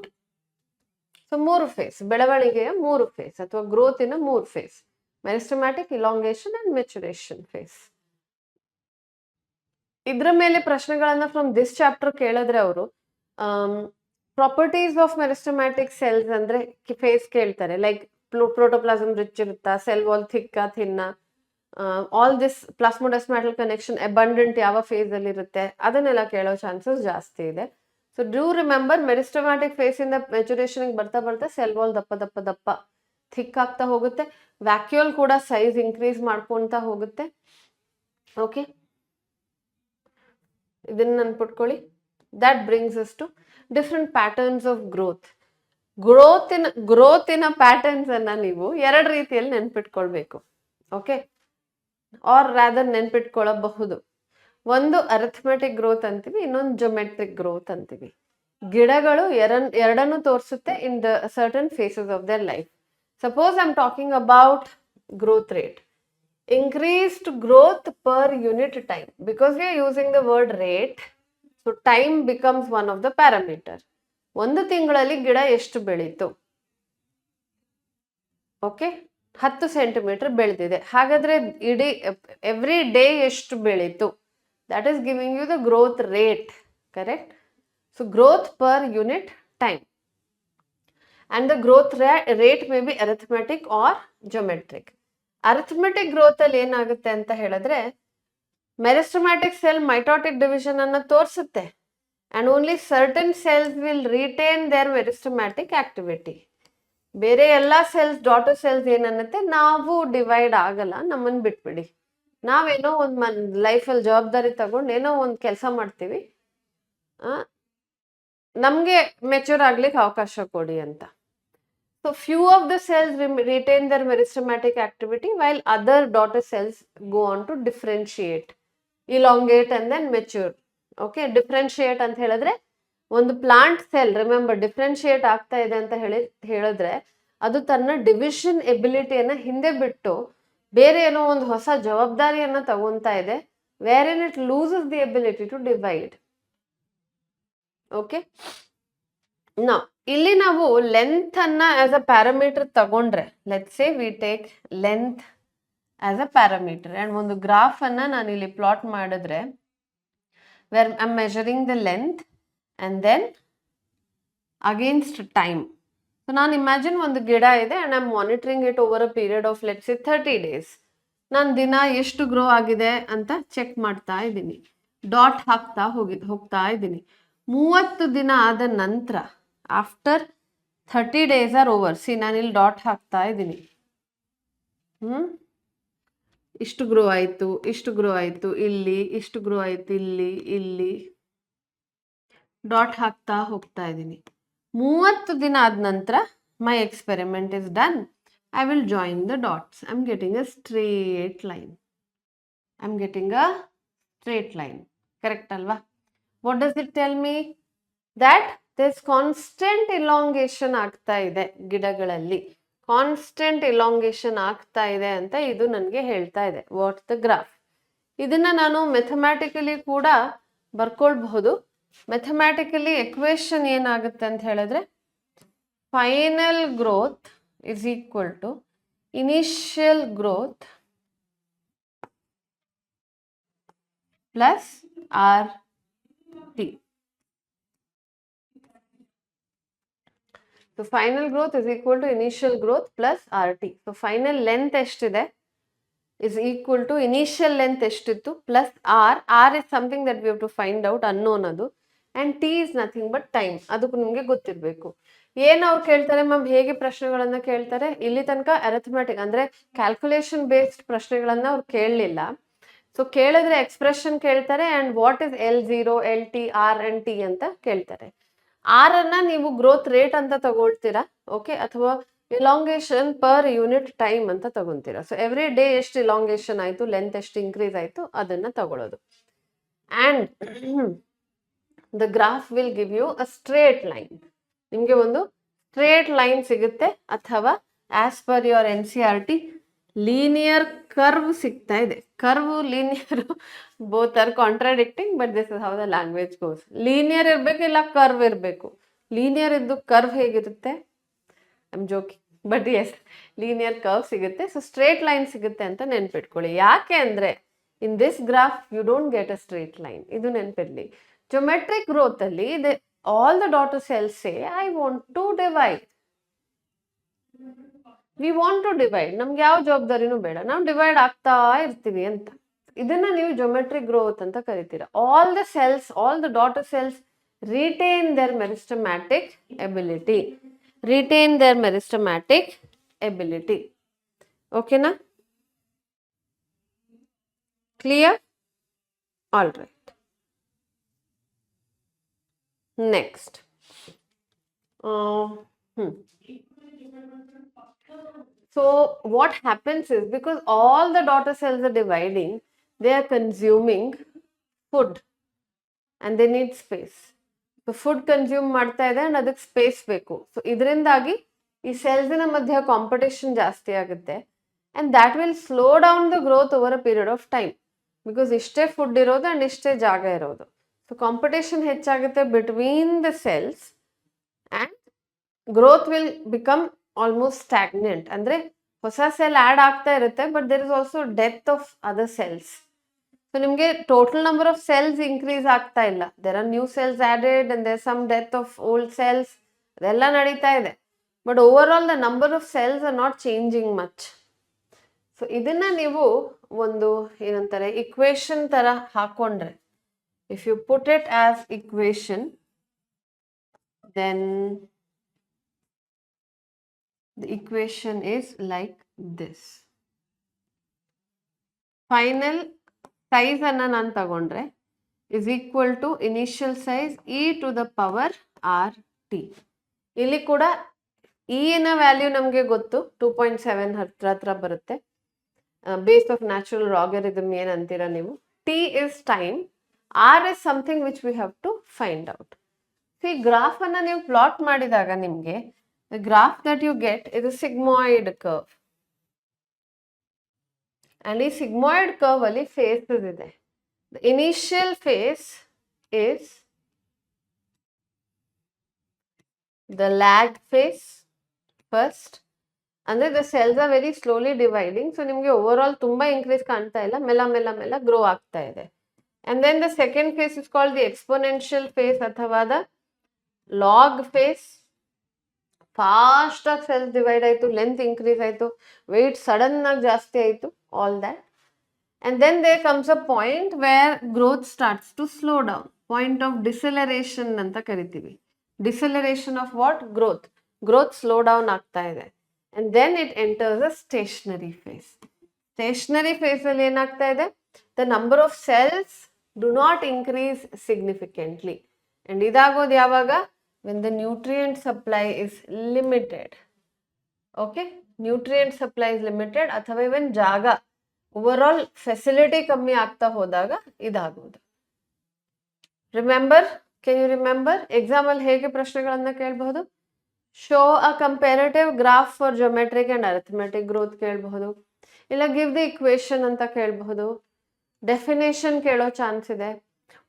So ಮೂರು ಫೇಸ್, ಬೆಳವಣಿಗೆಯ ಮೂರು ಫೇಸ್ ಅಥವಾ ಗ್ರೋತಿನ ಮೂರು phase: meristematic, elongation and maturation phase. ಇದ್ರ ಮೇಲೆ ಪ್ರಶ್ನೆಗಳನ್ನ ಫ್ರಮ್ ದಿಸ್ ಚಾಪ್ಟರ್ ಕೇಳಿದ್ರೆ ಅವರು ಪ್ರಾಪರ್ಟೀಸ್ ಆಫ್ ಮೆರಿಸ್ಟಮ್ಯಾಟಿಕ್ ಸೆಲ್ಸ್ ಅಂದ್ರೆ ಫೇಸ್ ಕೇಳ್ತಾರೆ. ಲೈಕ್ protoplasm rich ಇರುತ್ತಾ, ಸೆಲ್ ವಾಲ್ ಥಿಕ್ಕಾ ಥಿನ್ನಾ, all this plasmodesmatal connection abundant ಯಾವ ಫೇಸ್ ಅಲ್ಲಿ ಇರುತ್ತೆ, ಅದನ್ನೆಲ್ಲ ಕೇಳೋ ಚಾನ್ಸಸ್ ಜಾಸ್ತಿ ಇದೆ. So do remember, meristematic phase ಇಂದ ಮೆಚುರೇಷನ್ ಬರ್ತಾ ಬರ್ತಾ ಸೆಲ್ ವಾಲ್ ದಪ್ಪ ದಪ್ಪ ದಪ್ಪ ಥಿಕ್ ಆಗ್ತಾ ಹೋಗುತ್ತೆ, ವ್ಯಾಕ್ಯೂಲ್ ಕೂಡ ಸೈಜ್ ಇನ್ಕ್ರೀಸ್ ಮಾಡ್ಕೊಂತ ಹೋಗುತ್ತೆ. ಓಕೆ, ಇದನ್ನ ನೆನ್ಪಿಟ್ಕೊಳ್ಳಿ. That brings us to different patterns of growth. ಗ್ರೋತಿನ ಪ್ಯಾಟರ್ನ್ಸ್ ಅನ್ನ ನೀವು ಎರಡು ರೀತಿಯಲ್ಲಿ ನೆನ್ಪಿಟ್ಕೊಳ್ಬೇಕು. ಓಕೆ, ಆರ್ ರಾದರ್ ನೆನ್ಪಿಟ್ಕೊಳ್ಳಬಹುದು. ಒಂದು ಅರಿಥಮೆಟಿಕ್ ಗ್ರೋತ್ ಅಂತೀವಿ, ಇನ್ನೊಂದು ಜೊಮೆಟ್ರಿಕ್ ಗ್ರೋತ್ ಅಂತೀವಿ. ಗಿಡಗಳು ಎರಡನ್ನು ತೋರಿಸುತ್ತೆ in the certain phases of their life. Suppose I am talking about growth rate, increased growth per unit time. Because we are using the word rate, so time becomes one of the parameter. ಒಂದು ತಿಂಗಳಲ್ಲಿ ಗಿಡ ಎಷ್ಟು ಬೆಳೀತು? Okay, 10 centimetre ಬೆಳೆದಿದೆ. ಹಾಗಾದ್ರೆ ಇಡೀ every day ಎಷ್ಟು ಬೆಳೀತು? That is giving you the growth rate. Correct? So growth per unit time. And the growth rate may be arithmetic or geometric. Arithmetic growth ಅಲ್ಲಿ ಏನಾಗುತ್ತೆ ಅಂತ ಹೇಳಿದ್ರೆ, ಮೆರಿಸ್ಟಮ್ಯಾಟಿಕ್ ಸೆಲ್ ಮೈಟೋಟಿಕ್ ಡಿವಿಷನ್ ಅನ್ನ ತೋರಿಸುತ್ತೆ and only certain cells will retain their meristematic activity. ಬೇರೆ ಎಲ್ಲ cells, daughter cells ಏನನ್ನತ್ತೆ, ನಾವು divide ಆಗಲ್ಲ, ನಮ್ಮನ್ನು ಬಿಟ್ಬಿಡಿ, ನಾವೇನೋ ಒಂದು ಲೈಫಲ್ಲಿ ಜವಾಬ್ದಾರಿ ತಗೊಂಡು ಏನೋ ಒಂದು ಕೆಲಸ ಮಾಡ್ತೀವಿ, ನಮಗೆ ಮೆಚೂರ್ ಆಗ್ಲಿಕ್ಕೆ ಅವಕಾಶ ಕೊಡಿ ಅಂತ. So few of the cells retain their meristematic activity while other daughter cells go on to differentiate, elongate and then mature. Okay, differentiate ಅಂತ ಹೇಳಿದ್ರೆ ಒಂದು ಪ್ಲಾಂಟ್ ಸೆಲ್, ರಿಮೆಂಬರ್, ಡಿಫ್ರೆನ್ಶಿಯೇಟ್ ಆಗ್ತಾ ಇದೆ ಅಂತ ಹೇಳಿದ್ರೆ ಅದು ತನ್ನ ಡಿವಿಷನ್ ಎಬಿಲಿಟಿಯನ್ನ ಹಿಂದೆ ಬಿಟ್ಟು ಬೇರೆ ಏನೋ ಒಂದು ಹೊಸ ಜವಾಬ್ದಾರಿಯನ್ನ ತಗೊಂತಾ ಇದೆ, where in it loses the ability to divide. Okay, ಇಲ್ಲಿ ನಾವು ಲೆಂತ್ ಅನ್ನ ಆಸ್ ಅ ಪ್ಯಾರಾಮೀಟರ್ ತಗೊಂಡ್ರೆ, let's say we take length as a parameter and ಒಂದು ಗ್ರಾಫ್ ಅನ್ನ ನಾನು ಇಲ್ಲಿ ಪ್ಲಾಟ್ ಮಾಡಿದ್ರೆ, where I'm measuring the length and then against time. So ನಾನು imagine ಒಂದು ಗಿಡ ಇದೆ and I'm monitoring it over a period of let's say 30 days. ನಾನು ದಿನ ಎಷ್ಟು ಗ್ರೋ ಆಗಿದೆ ಅಂತ ಚೆಕ್ ಮಾಡ್ತಾ ಇದ್ದೀನಿ, ಡಾಟ್ ಹಾಕ್ತಾ ಹೋಗ್ತಾ ಇದ್ದೀನಿ. 30 ದಿನ ಆದ ನಂತರ, after 30 days are over, see ನಾನು ಇಲ್ಲಿ ಡಾಟ್ ಹಾಕ್ತಾ ಇದ್ದೀನಿ, ಇಷ್ಟು ಗ್ರೋ ಆಯಿತು, ಇಷ್ಟು ಗ್ರೋ ಆಯಿತು, ಇಲ್ಲಿ ಇಷ್ಟು ಗ್ರೋ ಆಯಿತು, ಇಲ್ಲಿ ಡಾಟ್ ಹಾಕ್ತಾ ಹೋಗ್ತಾ ಇದ್ದೀನಿ. 30 ದಿನ ಆದ ನಂತರ my experiment is done. I will join the dots. I am getting a straight line. Correct ಅಲ್ವಾ? What does it tell me? That this constant elongation ಆಗ್ತಾ ಇದೆ ಗಿಡಗಳಲ್ಲಿ, ಕಾನ್ಸ್ಟೆಂಟ್ ಇಲಾಂಗೇಷನ್ ಆಗ್ತಾ ಇದೆ ಅಂತ ಇದು ನನಗೆ ಹೇಳ್ತಾ ಇದೆ. What the graph. ಇದನ್ನ ನಾನು ಮೆಥಮ್ಯಾಟಿಕಲಿ ಕೂಡ ಬರ್ಕೊಳ್ಬಹುದು. ಮೆಥಮ್ಯಾಟಿಕಲಿ ಎಕ್ವೇಶನ್ ಏನಾಗುತ್ತೆ ಅಂತ ಹೇಳಿದ್ರೆ, final growth is equal to initial growth plus r t. So final growth is equal to initial growth plus RT. So final length ಎಷ್ಟಿದೆ is equal to initial length ಎಷ್ಟಿತ್ತು plus R. R is something that we have to find out, unknown ಅದು. And T is nothing but time. ಅದಕ್ಕೂ ನಿಮಗೆ ಗೊತ್ತಿರಬೇಕು. ಏನು ಅವ್ರು ಕೇಳ್ತಾರೆ ma'am, ಹೇಗೆ ಪ್ರಶ್ನೆಗಳನ್ನ ಕೇಳ್ತಾರೆ? ಇಲ್ಲಿ ತನಕ ಅರಿಥಮೆಟಿಕ್ ಅಂದ್ರೆ ಕ್ಯಾಲ್ಕುಲೇಷನ್ ಬೇಸ್ಡ್ ಪ್ರಶ್ನೆಗಳನ್ನ ಅವ್ರು ಕೇಳಲಿಲ್ಲ. ಸೊ ಕೇಳಿದ್ರೆ ಎಕ್ಸ್ಪ್ರೆಷನ್ ಕೇಳ್ತಾರೆ and what is L0, LT, R and T ಅಂತ ಕೇಳ್ತಾರೆ. ಆರ್ ಅನ್ನ ನೀವು ಗ್ರೋತ್ ರೇಟ್ ಅಂತ ತಗೊಳ್ತೀರಾ, ಓಕೆ, ಅಥವಾ ಇಲಾಂಗೇಷನ್ ಪರ್ ಯೂನಿಟ್ ಟೈಮ್ ಅಂತ ತಗೊಂತೀರಾ. ಸೊ ಎವ್ರಿ ಡೇ ಎಷ್ಟು ಇಲಾಂಗೇಷನ್ ಆಯ್ತು, ಲೆಂತ್ ಎಷ್ಟು ಇನ್ಕ್ರೀಸ್ ಆಯ್ತು ಅದನ್ನ ತಗೊಳ್ಳೋದು. And the graph will give you a straight line. ನಿಮ್ಗೆ ಒಂದು ಸ್ಟ್ರೇಟ್ ಲೈನ್ ಸಿಗುತ್ತೆ, ಅಥವಾ as per your NCERT linear curve ಸಿಗ್ತಾ ಇದೆ. Curve linear both are contradicting, but this is how the language goes. Linear ಇರಬೇಕು ಇಲ್ಲ ಕರ್ವ್ ಇರಬೇಕು. Linear ಇದ್ದು ಕರ್ವ್ ಹೇಗಿರುತ್ತೆ? I am joking, but yes, linear curve ಸಿಗುತ್ತೆ. ಸೊ ಸ್ಟ್ರೇಟ್ ಲೈನ್ ಸಿಗುತ್ತೆ ಅಂತ ನೆನ್ಪಿಟ್ಕೊಳ್ಳಿ. ಯಾಕೆ ಅಂದ್ರೆ in this graph you don't get a straight line. ಇದು ನೆನ್ಪಿರ್ಲಿ. ಜೊಮೆಟ್ರಿಕ್ ಗ್ರೋತ್ ಅಲ್ಲಿ all the daughter cells say I want to divide. We want to divide. ನಮ್ಗೆ ಯಾವ ಜವಾಬ್ದಾರಿನೂ ಬೇಡ, ನಾವು ಡಿವೈಡ್ ಆಗ್ತಾ ಇರ್ತೀವಿ ಅಂತ. ಇದನ್ನ ನೀವು ಜೊಮೆಟ್ರಿಕ್ ಗ್ರೋತ್ ಅಂತ ಕರಿತೀರಾ. All the cells, all the daughter cells retain their meristematic ability. Retain their meristematic ability. ಓಕೆನಾ? Clear? All right. Next so what happens is, because all the daughter cells are dividing, they are consuming food and they need space. So food consume ಮಾಡ್ತಾ ಇದೆ and ಅದಕ್ಕೆ space ಬೇಕು. So ಇದರಿಂದಾಗಿ ಈ ಸೆಲ್ಸಿನ ಮಧ್ಯ competition ಜಾಸ್ತಿ ಆಗುತ್ತೆ and that will slow down the growth over a period of time, because ಇಷ್ಟೇ ಫುಡ್ ಇರೋದು and ಇಷ್ಟೇ ಜಾಗ ಇರೋದು. ಸೊ ಕಾಂಪಿಟೇಷನ್ ಹೆಚ್ಚಾಗುತ್ತೆ between the cells and growth will become almost stagnant. ಅಂದ್ರೆ ಹೊಸ ಸೆಲ್ ಆಡ್ ಆಗ್ತಾ ಇರುತ್ತೆ, but there is also death of other cells. So ನಿಮ್ಗೆ total number of cells increase ಆಗ್ತಾ ಇಲ್ಲ. There are new cells added and there some death of old cells, ಅದೆಲ್ಲ ನಡೀತಾ ಇದೆ. But over all the number of cells are not changing much. So ಇದನ್ನ ನೀವು ಒಂದು ಏನಂತಾರೆ ಇಕ್ವೇಶನ್ ತರ ಹಾಕೊಂಡ್ರೆ, if you put it as equation, then the equation is like this. Final size anna nan tagondre is equal to initial size e to the power RT. ಇಲ್ಲಿ ಕೂಡ e ನ value ನಮಗೆ ಗೊತ್ತು, 2.7 ಹತ್ರ ಬರುತ್ತೆ. ಬೇಸ್ ಆಫ್ ನ್ಯಾಚುರಲ್ ಲಾಗರಿಥಮ್ ಏನ್ ಅಂತೀರಾ ನೀವು. t is time, r is something which we have to find out. ಈ ಗ್ರಾಫ್ ಅನ್ನ ನೀವು ಪ್ಲಾಟ್ ಮಾಡಿದಾಗ ನಿಮ್ಗೆ the graph that you get is a sigmoid curve. And ಈ sigmoid curve ಅಲ್ಲಿ phases ಇದೆ. The initial phase is the lag phase first. ಅಂದ್ರೆ the cells are very slowly dividing. So ನಿಮ್ಗೆ overall ತುಂಬಾ increase ಕಾಣ್ತಾ ಇಲ್ಲ, ಮೆಲ್ಲ grow ಆಗ್ತಾ ಇದೆ. And then the second phase is called the exponential phase ಅಥವಾ the log phase. ಫಾಸ್ಟ್ ಆಗಿ ಸೆಲ್ಸ್ ಡಿವೈಡ್ ಆಯಿತು, ಲೆಂತ್ ಇನ್ಕ್ರೀಸ್ ಆಯಿತು, ವೆಯ್ಟ್ ಸಡನ್ ಆಗಿ ಜಾಸ್ತಿ ಆಯಿತು, all that. And then there comes a point where growth starts to slow down. Point of deceleration ಅಂತ ಕರಿತೀವಿ. Deceleration of what? Growth. Growth slow down ಆಗ್ತಾ ಇದೆ. And then it enters a stationary phase. Stationary ಫೇಸಲ್ಲಿ ಏನಾಗ್ತಾ ಇದೆ? The number of cells do not increase significantly. And ಇದಾಗೋದು ಯಾವಾಗ? when the nutrient supply is limited. Okay, nutrient supply is limited, ಅಥವಾ even ಜಾಗ over all facility ಕಮ್ಮಿ ಆಗ್ತಾ ಹೋದಾಗ ಇದಾಗೋದು. Remember, can you remember? ಎಕ್ಸಾಮಲ್ಲಿ ಹೇಗೆ ಪ್ರಶ್ನೆಗಳನ್ನ ಕೇಳಬಹುದು? Show a comparative graph for geometric and arithmetic growth ಕೇಳಬಹುದು, ಇಲ್ಲ ಗಿವ್ ದಿ ಇಕ್ವೇಶನ್ ಅಂತ ಕೇಳಬಹುದು, ಡೆಫಿನೇಷನ್ ಕೇಳೋ ಚಾನ್ಸ್ ಇದೆ.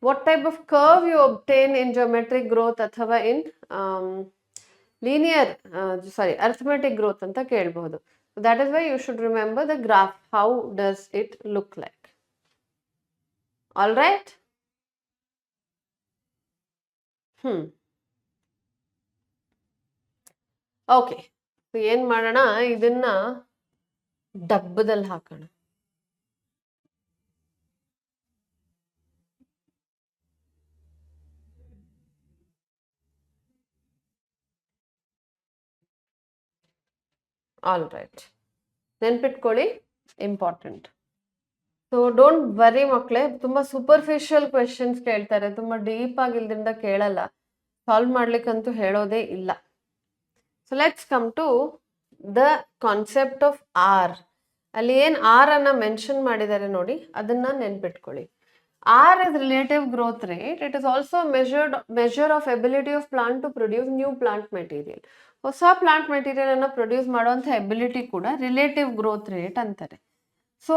What type of curve you obtain in geometric growth ಅಥವಾ ಇನ್ ಲೀನಿಯರ್ ಅರ್ಥಮೆಟಿಕ್ ಗ್ರೋತ್ ಅಂತ ಕೇಳಬಹುದು. That is why you should remember the graph. How does it look like? All right. Okay, ಏನ್ ಮಾಡೋಣ, ಇದನ್ನ ಡಬ್ಬದಲ್ಲಿ ಹಾಕೋಣ. ಆಲ್ ರೈಟ್, ನೆನ್ಪಿಟ್ಕೊಳ್ಳಿ, important. So don't worry ಮಕ್ಕಳೇ, ತುಂಬಾ ಸೂಪರ್ಫಿಷಿಯಲ್ ಕ್ವೆಶನ್ಸ್ ಕೇಳ್ತಾರೆ, ತುಂಬಾ ಡೀಪ್ ಆಗಿ ಇಲ್ದ್ರಿಂದ ಕೇಳಲ್ಲ, ಸಾಲ್ವ್ ಮಾಡ್ಲಿಕ್ಕಂತೂ ಹೇಳೋದೇ ಇಲ್ಲ. So let's come to the concept of r. ಅಲ್ಲಿ ಏನ್ ಆರ್ ಅನ್ನ ಮೆನ್ಷನ್ ಮಾಡಿದ್ದಾರೆ ನೋಡಿ, ಅದನ್ನ ನೆನ್ಪಿಟ್ಕೊಳ್ಳಿ. R is relative growth rate. It is also measure of ability of plant to produce new plant material. ಹೊಸ ಪ್ಲಾಂಟ್ ಮೆಟೀರಿಯಲ್ ಅನ್ನ ಪ್ರೊಡ್ಯೂಸ್ ಮಾಡುವಂಥ ಎಬಿಲಿಟಿ ಕೂಡ ರಿಲೇಟಿವ್ ಗ್ರೋತ್ ರೇಟ್ ಅಂತಾರೆ. ಸೊ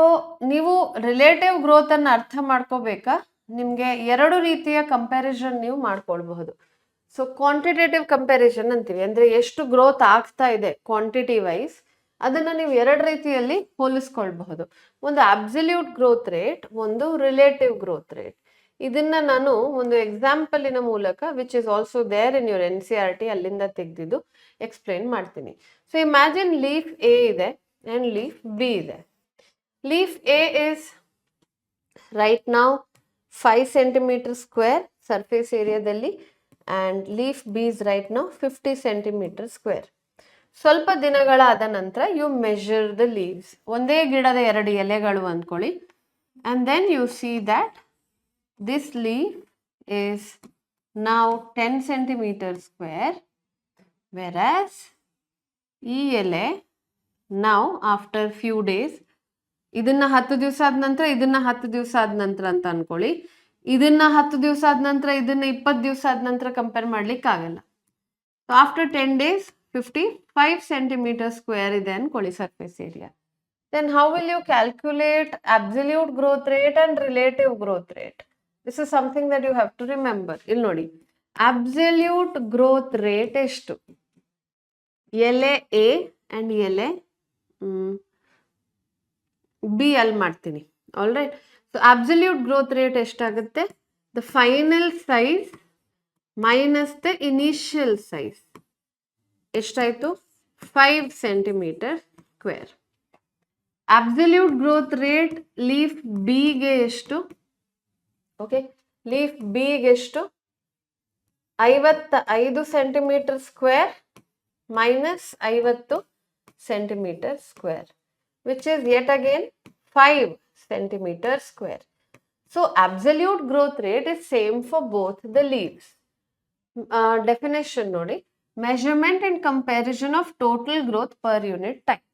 ನೀವು ರಿಲೇಟಿವ್ ಗ್ರೋತ್ ಅನ್ನ ಅರ್ಥ ಮಾಡ್ಕೋಬೇಕಾ, ನಿಮ್ಗೆ ಎರಡು ರೀತಿಯ ಕಂಪ್ಯಾರಿಸನ್ ನೀವು ಮಾಡ್ಕೊಳ್ಬಹುದು. ಸೊ ಕ್ವಾಂಟಿಟೇಟಿವ್ ಕಂಪ್ಯಾರಿಸನ್ ಅಂತೀವಿ, ಅಂದ್ರೆ ಎಷ್ಟು ಗ್ರೋತ್ ಆಗ್ತಾ ಇದೆ ಕ್ವಾಂಟಿಟಿ ವೈಸ್, ಅದನ್ನ ನೀವು ಎರಡು ರೀತಿಯಲ್ಲಿ ಹೋಲಿಸ್ಕೊಳ್ಬಹುದು. ಒಂದು ಅಬ್ಸಲ್ಯೂಟ್ ಗ್ರೋತ್ ರೇಟ್, ಒಂದು ರಿಲೇಟಿವ್ ಗ್ರೋತ್ ರೇಟ್. ಇದನ್ನ ನಾನು ಒಂದು ಎಕ್ಸಾಂಪಲಿನ ಮೂಲಕ, which is also there in your NCERT, ಅಲ್ಲಿಂದ ತೆಗೆದಿದ್ದು ಎಕ್ಸ್ಪ್ಲೈನ್ ಮಾಡ್ತೀನಿ. ಸೊ ಇಮ್ಯಾಜಿನ್ ಲೀಫ್ ಎ ಇದೆ ಅಂಡ್ ಲೀಫ್ ಬಿ ಇದೆ. Leaf A is right now 5 centimeter square surface area dalli, and leaf B is right now 50 centimeter square. ಸ್ವಲ್ಪ ದಿನಗಳಾದ ನಂತರ you measure the leaves. ಒಂದೇ ಗಿಡದ ಎರಡು ಎಲೆಗಳು ಅಂದ್ಕೊಳ್ಳಿ. and then you see that this leaf is now 10 centimeter square, whereas ಈ ಎಲೆ now after few days, ಇದನ್ನ 10 ದಿವಸ ಆದ ನಂತರ, ಇದನ್ನ 10 ದಿವಸ ಆದ ನಂತರ ಅಂತ ಅನ್ಕೊಳ್ಳಿ. ಇದನ್ನ 10 ದಿವಸ ಆದ ನಂತರ, ಇದನ್ನ 20 ದಿವಸ ಆದ ನಂತರ ಕಂಪೇರ್ ಮಾಡ್ಲಿಕ್ಕೆ ಆಗಲ್ಲ. So after 10 days 55 centimeter square ಇದೆ ಅನ್ಕೊಳ್ಳಿ surface area. Then how will you calculate absolute growth rate and relative growth rate? This is something that you have to remember. ಇಲ್ಲಿ ನೋಡಿ, ಅಬ್ಸಲ್ಯೂಟ್ ಗ್ರೋತ್ ರೇಟ್ ಎಷ್ಟು? ಎಲೆ A and ಎಲೆ B ಅಲ್ಲಿ ಮಾಡ್ತೀನಿ. All right. So absolute growth rate ಎಷ್ಟಾಗುತ್ತೆ? The final size minus the initial size ಎಷ್ಟಾಯ್ತು? 5 centimeter square. Absolute growth rate leaf ಬಿಗೆ ಎಷ್ಟು? ಓಕೆ, ಲೀಫ್ ಬಿಗೆ ಎಷ್ಟು? 55 centimeter square minus 50 centimeter square, which is yet again 5 centimeter square. So absolute growth rate is same for both the leaves. Definition nodi, measurement and comparison of total growth per unit time.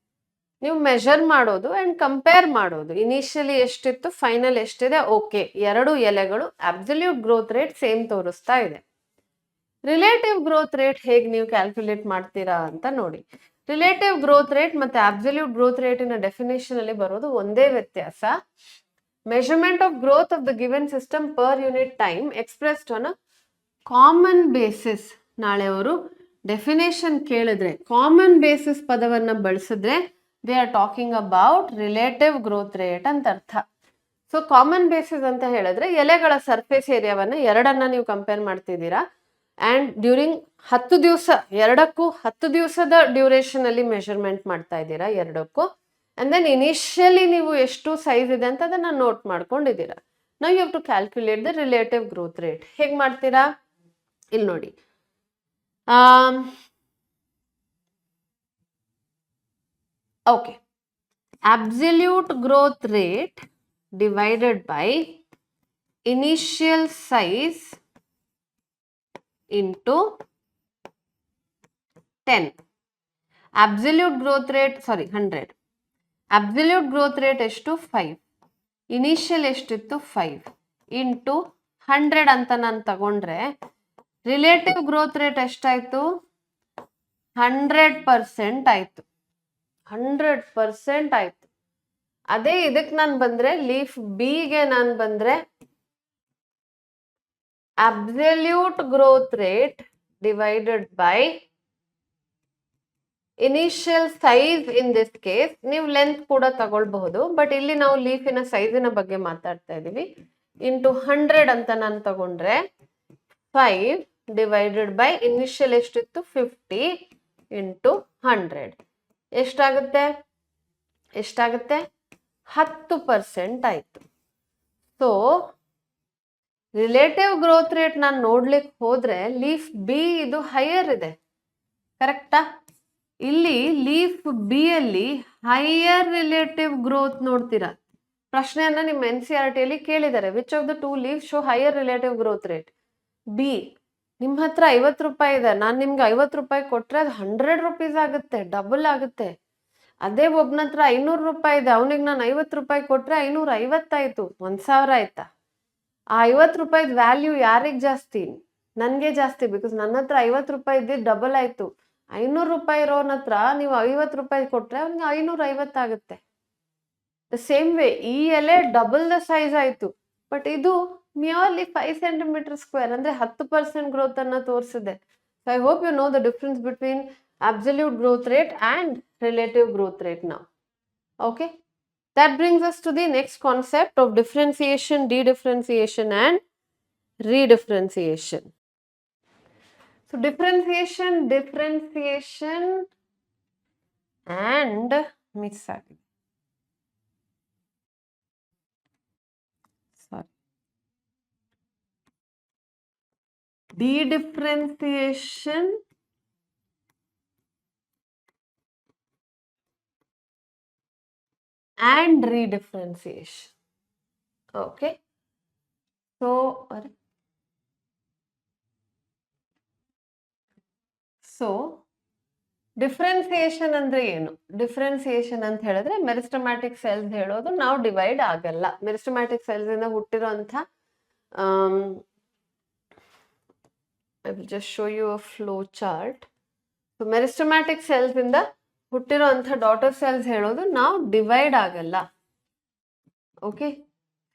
ನೀವು measure ಮಾಡೋದು and compare ಮಾಡೋದು, initially ಎಷ್ಟಿತ್ತು, final ಎಷ್ಟಿದೆ, okay, ಎರಡು ಎಲೆಗಳು absolute growth rate same ತೋರಿಸ್ತಾ ಇದೆ. Relative growth rate ಹೇಗೆ ನೀವು ಕ್ಯಾಲ್ಕುಲೇಟ್ ಮಾಡ್ತೀರಾ ಅಂತ ನೋಡಿ. ರಿಲೇಟಿವ್ ಗ್ರೋತ್ ರೇಟ್ ಮತ್ತೆ ಅಬ್ಸಲ್ಯೂಟ್ ಗ್ರೋತ್ ರೇಟಿನ ಡೆಫಿನೇಷನ್ ಅಲ್ಲಿ ಬರೋದು ಒಂದೇ ವ್ಯತ್ಯಾಸ. Measurement of growth of the given system per unit time expressed on a common basis. ನಾಳೆ ಅವರು ಡೆಫಿನೇಷನ್ ಕೇಳಿದ್ರೆ ಕಾಮನ್ ಬೇಸಿಸ್ ಪದವನ್ನ ಬಳಸಿದ್ರೆ they are talking about relative growth rate ಅಂತ ಅರ್ಥ. ಸೊ ಕಾಮನ್ ಬೇಸಿಸ್ ಅಂತ ಹೇಳಿದ್ರೆ ಎಲೆಗಳ ಸರ್ಫೇಸ್ ಏರಿಯಾವನ್ನ ಎರಡನ್ನ ನೀವು ಕಂಪೇರ್ ಮಾಡ್ತಿದ್ದೀರಾ ಅಂಡ್ ಡ್ಯೂರಿಂಗ್ 10 ದಿವಸ, ಎರಡಕ್ಕೂ 10 ದಿವಸದ ಡ್ಯೂರೇಷನ್ ಅಲ್ಲಿ ಮೆಷರ್ಮೆಂಟ್ ಮಾಡ್ತಾ ಇದ್ದೀರಾ ಎರಡಕ್ಕೂ. ಅಂಡ್ ದೆನ್ ಇನಿಷಿಯಲಿ ನೀವು ಎಷ್ಟು ಸೈಜ್ ಇದೆ ಅಂತ ಅದನ್ನ ನೋಟ್ ಮಾಡ್ಕೊಂಡಿದ್ದೀರಾ. Now you have to calculate the relative growth rate. ಹೇಗೆ ಮಾಡ್ತೀರಾ? ಇಲ್ಲಿ ನೋಡಿ, okay, absolute growth rate divided by initial size into 10. Absolute growth rate, 100. Absolute growth rate ಎಷ್ಟು? 5. Initial ಎಷ್ಟಿತ್ತು? 5 into 100 ಅಂತ ನಾನು ತಗೊಂಡ್ರೆ ರಿಲೇಟಿವ್ ಗ್ರೋತ್ ರೇಟ್ ಎಷ್ಟಾಯ್ತು? 100% ಆಯ್ತು. 100% ಆಯ್ತು. ಅದೇ ಇದಕ್ಕೆ ನಾನು ಬಂದ್ರೆ ಲೀಫ್ ಬಿಗೆ ನಾನು ಬಂದ್ರೆ absolute growth rate divided by initial size. In this case ನೀವು ಲೆಂತ್ ಕೂಡ ತಗೊಳ್ಬಹುದು, ಬಟ್ ಇಲ್ಲಿ ನಾವು ಲೀಫಿನ ಸೈಜಿನ ಬಗ್ಗೆ ಮಾತಾಡ್ತಾ ಇದೀವಿ. ಇಂಟು 100 ಅಂತ ನಾನು ತಗೊಂಡ್ರೆ 5 ಡಿವೈಡೆಡ್ ಬೈ ಇನಿಷಿಯಲ್ ಎಷ್ಟಿತ್ತು? 50 ಇಂಟು 100 ಎಷ್ಟಾಗುತ್ತೆ? 10% ಆಯ್ತು. ಸೊ ರಿಲೇಟಿವ್ ಗ್ರೋತ್ ರೇಟ್ ನಾನು ನೋಡ್ಲಿಕ್ಕೆ ಹೋದ್ರೆ ಲೀಫ್ ಬಿ ಇದು ಹೈಯರ್ ಇದೆ, ಕರೆಕ್ಟಾ? ಇಲ್ಲಿ ಲೀಫ್ ಬಿ ಅಲ್ಲಿ ಹೈಯರ್ ರಿಲೇಟಿವ್ ಗ್ರೋತ್ ನೋಡ್ತೀರಾ. ಪ್ರಶ್ನೆಯನ್ನ ನಿಮ್ಮ NCERT ಅಲ್ಲಿ ಕೇಳಿದ್ದಾರೆ, which of the two leave show higher relative growth rate? B. ನಿಮ್ಮ ಹತ್ರ 50 ರೂಪಾಯಿ ಇದೆ, ನಾನು ನಿಮ್ಗೆ 50 ರೂಪಾಯಿ ಕೊಟ್ರೆ ಅದು 100 ರೂಪೀಸ್ ಆಗುತ್ತೆ, ಡಬಲ್ ಆಗುತ್ತೆ. ಅದೇ ಒಬ್ಬನ ಹತ್ರ 500 ರೂಪಾಯಿ ಇದೆ, ಅವನಿಗೆ ನಾನು 50 ರೂಪಾಯಿ ಕೊಟ್ರೆ 550 ಆಯ್ತು, 1000 ಆಯ್ತಾ? ಆ 50 ರೂಪಾಯಿ ವ್ಯಾಲ್ಯೂ ಯಾರಿಗೆ ಜಾಸ್ತಿ? ನನಗೆ ಜಾಸ್ತಿ, ಬಿಕಾಸ್ ನನ್ನ ಹತ್ರ 50 ರೂಪಾಯಿ ಇದ್ದಿದ್ದು ಡಬಲ್ ಆಯ್ತು. 500 ರೂಪಾಯಿ ಇರೋನ ಹತ್ರ ನೀವು 50 ರೂಪಾಯಿ ಕೊಟ್ರೆ ಅವ್ನಿಗೆ 550 ಆಗುತ್ತೆ. ದ ಸೇಮ್ ವೇ ಈ ಎಲೆ ಡಬಲ್ ದ ಸೈಜ್ ಆಯ್ತು, ಬಟ್ ಇದು ಮಿಯರ್ಲಿ 5 ಸೆಂಟಿಮೀಟರ್ ಸ್ಕ್ವೇರ್ ಅಂದ್ರೆ 10% ಗ್ರೋತ್ ಅನ್ನ ತೋರಿಸಿದೆ. So I hope you know the difference between absolute growth rate and relative growth rate now. Okay, that brings us to the next concept of differentiation, dedifferentiation and redifferentiation. So differentiation and miss ಆಗಿದೆ. Sorry. Dedifferentiation and redifferentiation. Okay. So differentiation ಅಂದ್ರೆ ಏನು? Differentiation ಅಂತ ಹೇಳಿದ್ರೆ meristematic cells ಹೇಳೋದು ನಾವು divide ಆಗಲ್ಲ. Meristematic cells ಇಂದ ಹುಟ್ಟಿರುವಂತ I will just show you a flow chart. So meristematic cells ಇಂದ ಹುಟ್ಟಿರುವಂತ ಡಾಟರ್ ಸೆಲ್ಸ್ ಹೇಳೋದು ನಾವು ಡಿವೈಡ್ ಆಗಲ್ಲ. ಓಕೆ,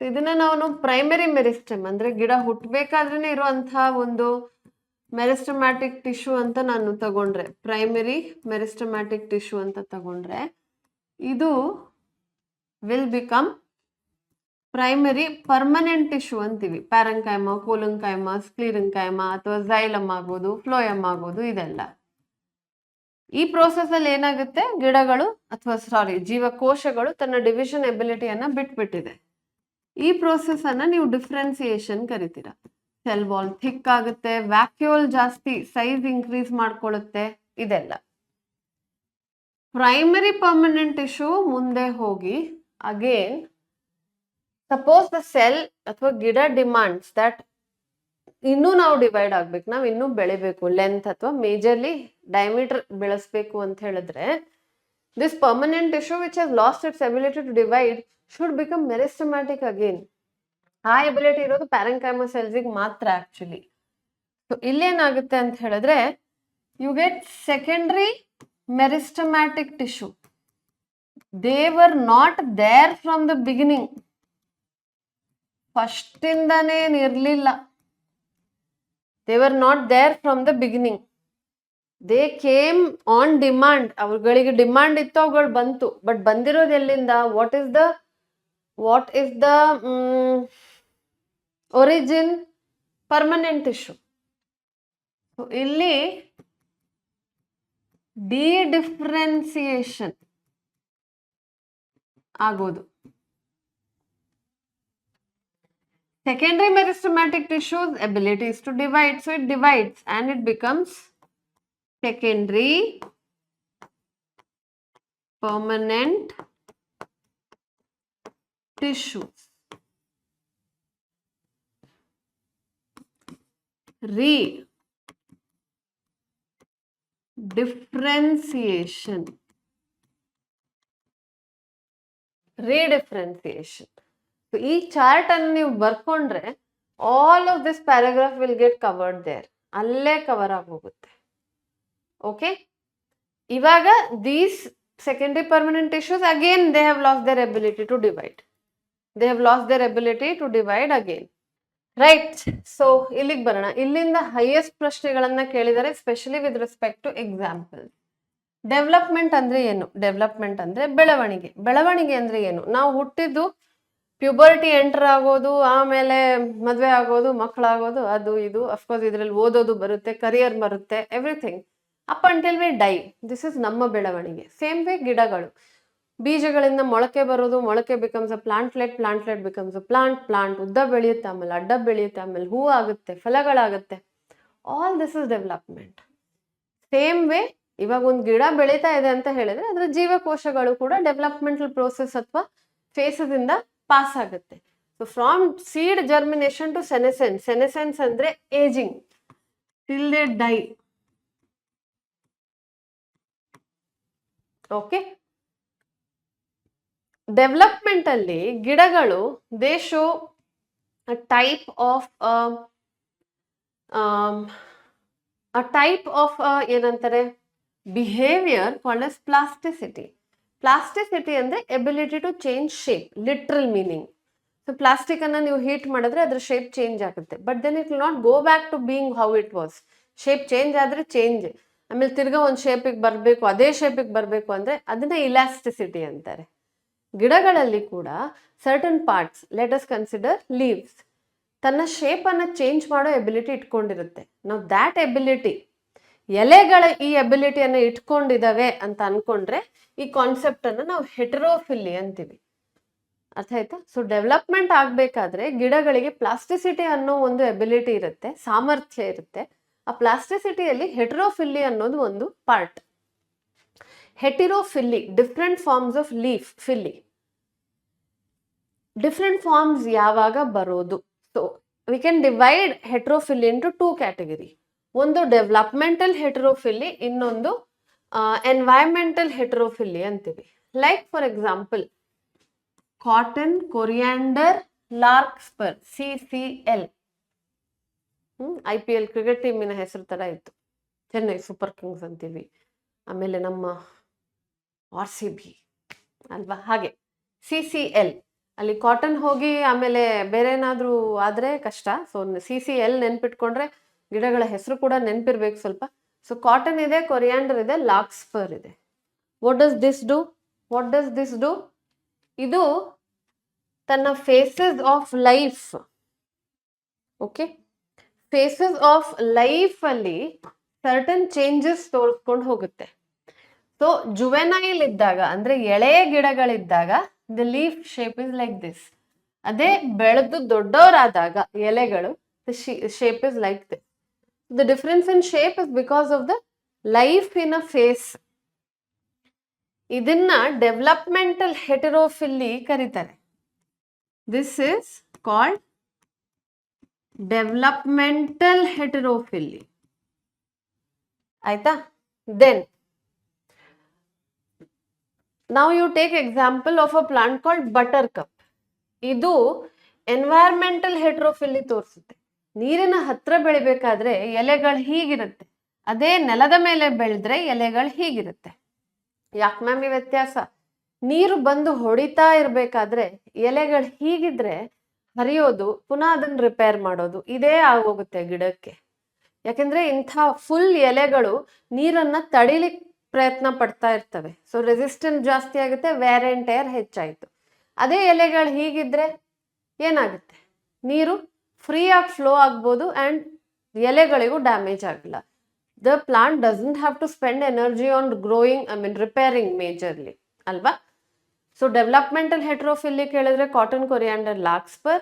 ಇದನ್ನ ನಾವು ಪ್ರೈಮರಿ ಮೆರಿಸ್ಟಮ್ ಅಂದ್ರೆ ಗಿಡ ಹುಟ್ಟಬೇಕಾದ್ರೇನೆ ಇರುವಂತಹ ಒಂದು ಮೆರಿಸ್ಟಮ್ಯಾಟಿಕ್ ಟಿಶ್ಯೂ ಅಂತ ನಾನು ತಗೊಂಡ್ರೆ, ಪ್ರೈಮರಿ ಮೆರಿಸ್ಟಮ್ಯಾಟಿಕ್ ಟಿಶ್ಯೂ ಅಂತ ತಗೊಂಡ್ರೆ ಇದು will become primary permanent tissue ಅಂತೀವಿ. ಪ್ಯಾರಂಕೈಮ, ಕೋಲಂಕೈಮ, ಸ್ಕ್ಲಿರಂಕೈಮ ಅಥವಾ ಝೈಲಮ್ ಆಗೋದು, ಫ್ಲೋಯಮ್ ಆಗೋದು, ಇದೆಲ್ಲ ಈ ಪ್ರೋಸೆಸ್ ಅಲ್ಲಿ ಏನಾಗುತ್ತೆ, ಗಿಡಗಳು ಅಥವಾ ಜೀವಕೋಶಗಳು ತನ್ನ ಡಿವಿಷನ್ ಎಬಿಲಿಟಿಯನ್ನ ಬಿಟ್ಬಿಟ್ಟಿದೆ. ಈ ಪ್ರೋಸೆಸ್ ಅನ್ನ ನೀವು ಡಿಫ್ರೆನ್ಸಿಯೇಷನ್ ಕರಿತೀರಾ. ಸೆಲ್ ವಾಲ್ ಥಿಕ್ ಆಗುತ್ತೆ, ವ್ಯಾಕ್ಯೂಲ್ ಜಾಸ್ತಿ ಸೈಜ್ ಇನ್ಕ್ರೀಸ್ ಮಾಡ್ಕೊಳ್ಳುತ್ತೆ, ಇದೆಲ್ಲ. ಪ್ರೈಮರಿ ಪರ್ಮನೆಂಟ್ ಟಿಶ್ಯೂ ಮುಂದೆ ಹೋಗಿ ಅಗೇನ್ ಸಪೋಸ್ ದ ಸೆಲ್ ಅಥವಾ ಗಿಡ ಡಿಮಾಂಡ್ಸ್ ದಟ್ ಇನ್ನೂ ನಾವು ಡಿವೈಡ್ ಆಗ್ಬೇಕು, ನಾವು ಇನ್ನೂ ಬೆಳಿಬೇಕು, ಲೆಂತ್ ಅಥವಾ ಮೇಜರ್ಲಿ ಡಯಾಮೀಟರ್ ಬೆಳೆಸ್ಬೇಕು ಅಂತ ಹೇಳಿದ್ರೆ this permanent tissue which has lost its ability to divide should become meristematic again. ಆ ಎಬಿಲಿಟಿ ಇರೋದು ಪ್ಯಾರಂಕೈಮ ಸೆಲ್ಸ್ಗೆ ಮಾತ್ರ ಆಕ್ಚುಲಿ. ಸೊ ಇಲ್ಲೇನಾಗುತ್ತೆ ಅಂತ ಹೇಳಿದ್ರೆ you get secondary meristematic tissue. They were not there from the beginning, first ಇಂದಾನೇ ಇರ್ಲಿಲ್ಲ. They were not there from the beginning, they came on demand. ಅವುಗಳಿಗೆ ಡಿಮಾಂಡ್ ಇತ್ತು, ಅವುಗಳು ಬಂತು. ಬಟ್ ಬಂದಿರೋದು ಎಲ್ಲಿಂದ? What is the origin? Permanent tissue. ಇಲ್ಲಿ ಡಿಡಿಫ್ರೆನ್ಸಿಯೇಷನ್ ಆಗೋದು. Secondary meristematic tissue's ability is to divide, so it divides and it becomes secondary permanent tissues. Redifferentiation. ಈ chart ಅನ್ನು ನೀವು ಬರ್ಕೊಂಡ್ರೆ all of this paragraph will get covered there. ಅಲ್ಲೇ cover ಆಗೋಗುತ್ತೆ. Okay, ಇವಾಗ these secondary permanent tissues again they have lost their ability to divide. They have lost their ability to divide again. Right. So ಇಲ್ಲಿಗೆ ಬರೋಣ. ಇಲ್ಲಿಂದ highest ಪ್ರಶ್ನೆಗಳನ್ನ ಕೇಳಿದರೆ specially with respect to example. Development ಅಂದ್ರೆ ಏನು? Development ಅಂದ್ರೆ ಬೆಳವಣಿಗೆ. ಬೆಳವಣಿಗೆ ಅಂದ್ರೆ ಏನು? ನಾವು ಹುಟ್ಟಿದ್ದು ಪ್ಯೂಬರ್ಟಿ ಎಂಟರ್ ಆಗೋದು, ಆಮೇಲೆ ಮದುವೆ ಆಗೋದು, ಮಕ್ಕಳಾಗೋದು, ಅದು ಇದು ಅಫ್ಕೋರ್ಸ್ ಇದರಲ್ಲಿ ಓದೋದು ಬರುತ್ತೆ, ಕರಿಯರ್ ಬರುತ್ತೆ, everything up until we die. This is ನಮ್ಮ ಬೆಳವಣಿಗೆ. ಸೇಮ್ ವೇ ಗಿಡಗಳು ಬೀಜಗಳಿಂದ ಮೊಳಕೆ ಬರೋದು, ಮೊಳಕೆ becomes a plantlet, plantlet becomes a plant, plant ಉದ್ದ ಬೆಳೆಯುತ್ತೆ, ಆಮೇಲೆ ಅಡ್ಡ ಬೆಳೆಯುತ್ತೆ, ಆಮೇಲೆ ಹೂ ಆಗುತ್ತೆ, ಫಲಗಳಾಗುತ್ತೆ. All this is development. Same way ಇವಾಗ ಒಂದು ಗಿಡ ಬೆಳೀತಾ ಇದೆ ಅಂತ ಹೇಳಿದ್ರೆ ಅದರ ಜೀವಕೋಶಗಳು ಕೂಡ ಡೆವಲಪ್ಮೆಂಟಲ್ ಪ್ರೋಸೆಸ್ ಅಥವಾ ಫೇಸಸ್ ಇಂದ ಪಾಸ್ ಆಗುತ್ತೆ. So from seed germination to senescence. Senescence ಅಂದ್ರೆ ageing till they die. Okay, development ಅಲ್ಲಿ ಗಿಡಗಳು ದೇ ಶೋ ಟೈಪ್ ಆಫ್ ಏನಂತಾರೆ behaviour called as plasticity. Plasticity ಅಂದ್ರೆ ability to change shape, literal meaning. So plastic ಅನ್ನ ನೀವು heat ಮಾಡಿದ್ರೆ ಅದ್ರ shape change ಆಗುತ್ತೆ, but then it will not go back to being how it was. Shape change ಆದ್ರೆ change, ಆಮೇಲೆ ತಿರ್ಗಾ ಒಂದು ಶೇಪಿಗೆ ಬರಬೇಕು, ಅದೇ ಶೇಪಿಗೆ ಬರಬೇಕು ಅಂದ್ರೆ ಅದನ್ನ ಇಲಾಸ್ಟಿಸಿಟಿ ಅಂತಾರೆ. ಗಿಡಗಳಲ್ಲಿ ಕೂಡ certain parts, let us consider leaves, ತನ್ನ ಶೇಪ್ ಅನ್ನ ಚೇಂಜ್ ಮಾಡೋ ಎಬಿಲಿಟಿ ಇಟ್ಕೊಂಡಿರುತ್ತೆ. ನಾವು ದ್ಯಾಟ್ ಎಬಿಲಿಟಿ, ಎಲೆಗಳ ಈ ಎಬಿಲಿಟಿಯನ್ನು ಇಟ್ಕೊಂಡಿದ್ದಾವೆ ಅಂತ ಅನ್ಕೊಂಡ್ರೆ ಈ ಕಾನ್ಸೆಪ್ಟ್ ಅನ್ನ ನಾವು ಹೆಟರೋಫಿಲಿ ಅಂತೀವಿ. ಅರ್ಥ ಆಯ್ತಾ? ಸೊ ಡೆವಲಪ್ಮೆಂಟ್ ಆಗ್ಬೇಕಾದ್ರೆ ಗಿಡಗಳಿಗೆ ಪ್ಲಾಸ್ಟಿಸಿಟಿ ಅನ್ನೋ ಒಂದು ಎಬಿಲಿಟಿ ಇರುತ್ತೆ, ಸಾಮರ್ಥ್ಯ ಇರುತ್ತೆ. ಆ ಪ್ಲಾಸ್ಟಿಸಿಟಿಯಲ್ಲಿ ಹೆಟರೋಫಿಲಿ ಅನ್ನೋದು ಒಂದು part. Heterophylly, different forms of leaf phylly. Different forms ಯಾವಾಗ ಬರೋದು? So we can divide heterophylly into two category. ಒಂದು ಡೆವಲಪ್ಮೆಂಟಲ್ ಹೆಟರೋಫಿಲಿ, ಇನ್ನೊಂದು ಎನ್ವೈರನ್ಮೆಂಟಲ್ ಹೆಟರೋಫಿಲಿ ಅಂತೀವಿ. Like for example cotton, coriander, larkspur, CCL. IPL cricket ಟೀಮಿನ ಹೆಸರು ತರ ಇತ್ತು, ಚೆನ್ನೈ ಸೂಪರ್ ಕಿಂಗ್ಸ್ ಅಂತೀವಿ. ಆಮೇಲೆ ನಮ್ಮ RCB ಅಲ್ವಾ, ಹಾಗೆ CCL. ಅಲ್ಲಿ ಕಾಟನ್ ಹೋಗಿ ಆಮೇಲೆ ಬೇರೆ ಏನಾದ್ರೂ ಆದ್ರೆ ಕಷ್ಟ. ಸೊ CCL ನೆನ್ಪಿಟ್ಕೊಂಡ್ರೆ ಗಿಡಗಳ ಹೆಸರು ಕೂಡ ನೆನ್ಪಿರ್ಬೇಕು ಸ್ವಲ್ಪ. ಸೊ ಕಾಟನ್ ಇದೆ, ಕೊರಿಯಾಂಡರ್ ಇದೆ, ಲಾರ್ಕ್ಸ್ಪರ್ ಇದೆ. What does this do? What does this do? ಇದು ತನ್ನ phases of life, okay, phases of life ಅಲ್ಲಿ ಸರ್ಟನ್ ಚೇಂಜಸ್ ತೋರಿಸ್ಕೊಂಡು ಹೋಗುತ್ತೆ. ಸೊ ಜುವೆನೈಲ್ ಇದ್ದಾಗ ಅಂದ್ರೆ ಎಳೆಯ ಗಿಡಗಳಿದ್ದಾಗ the leaf shape is like this. ಅದೇ ಬೆಳೆದು ದೊಡ್ಡವರಾದಾಗ ಎಲೆಗಳು shape is like this. The difference in shape is because of the life in a phase. ಇದನ್ನ ಡೆವಲಪ್ಮೆಂಟಲ್ ಹೆಟರೋಫಿಲಿ ಕರೀತಾರೆ. This is called developmental heterophylly. ಆಯ್ತಾ? Then now you take example of a plant called buttercup. ಇದು environmental ಹೆಟರೋಫಿಲಿ ತೋರಿಸುತ್ತೆ. ನೀರಿನ ಹತ್ರ ಬೆಳಿಬೇಕಾದ್ರೆ ಎಲೆಗಳು ಹೀಗಿರುತ್ತೆ, ಅದೇ ನೆಲದ ಮೇಲೆ ಬೆಳೆದ್ರೆ ಎಲೆಗಳು ಹೀಗಿರುತ್ತೆ. ಯಾಕೆ ಮ್ಯಾಮ್ ಈ ವ್ಯತ್ಯಾಸ? ನೀರು ಬಂದು ಹೊಡಿತಾ ಇರ್ಬೇಕಾದ್ರೆ ಎಲೆಗಳು ಹೀಗಿದ್ರೆ ಹರಿಯೋದು, ಪುನಃ ಅದನ್ನ ರಿಪೇರ್ ಮಾಡೋದು ಇದೇ ಆಗೋಗುತ್ತೆ ಗಿಡಕ್ಕೆ. ಯಾಕೆಂದ್ರೆ ಇಂಥ ಫುಲ್ ಎಲೆಗಳು ನೀರನ್ನ ತಡಿಲಿಕ್ಕೆ ಪ್ರಯತ್ನ ಪಡ್ತಾ ಇರ್ತವೆ. ಸೊ ರೆಸಿಸ್ಟೆನ್ಸ್ ಜಾಸ್ತಿ ಆಗುತ್ತೆ, ವೇರ್ ಅಂಡ್ ಟೇರ್ ಹೆಚ್ಚಾಯ್ತು. ಅದೇ ಎಲೆಗಳು ಹೀಗಿದ್ರೆ ಏನಾಗುತ್ತೆ? ನೀರು ಫ್ರೀ ಆಗಿ ಫ್ಲೋ ಆಗ್ಬೋದು ಅಂಡ್ ಎಲೆಗಳಿಗೂ ಡ್ಯಾಮೇಜ್ ಆಗಲ್ಲ. The plant doesn't have to spend energy on growing, repairing majorly, ಅಲ್ವಾ? ಸೊ ಡೆವಲಪ್ಮೆಂಟಲ್ ಹೆಟರೋಫಿಲಿ ಕೇಳಿದ್ರೆ cotton, coriander, larkspur.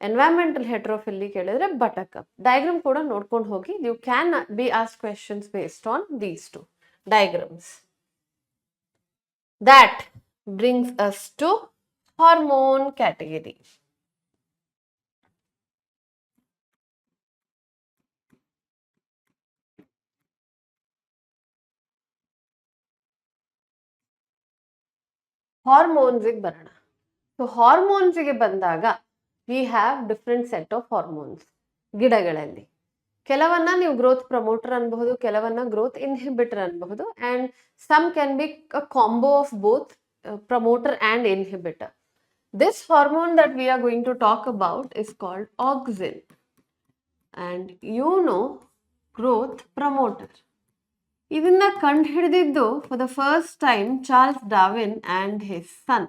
Environmental heterophylly ಕೇಳಿದ್ರೆ ಬಟರ್ಕಪ್. ಡಯಾಗ್ರಾಮ್ ಕೂಡ ನೋಡ್ಕೊಂಡು ಹೋಗಿ. You can be ask questions based on these two diagrams. That brings us to hormone category. Hormones ಗೆ ಬರೋಣ. ಸೊ hormones ಗೆ ಬಂದಾಗ we have different set of hormones ಗಿಡಗಳಲ್ಲಿ. ಕೆಲವನ್ನ ನೀವು ಗ್ರೋತ್ ಪ್ರಮೋಟರ್ ಅನ್ಬಹುದು, ಕೆಲವನ್ನ ಗ್ರೋತ್ ಇನ್ಹಿಬಿಟರ್ ಅನ್ಬಹುದು, and some can be a combo of both promoter and inhibitor. This hormone that we are going to talk about is called auxin, and growth promoter. ಇದನ್ನ ಕಂಡುಹಿಡಿದಿದ್ದು for the first time Charles Darwin and his son.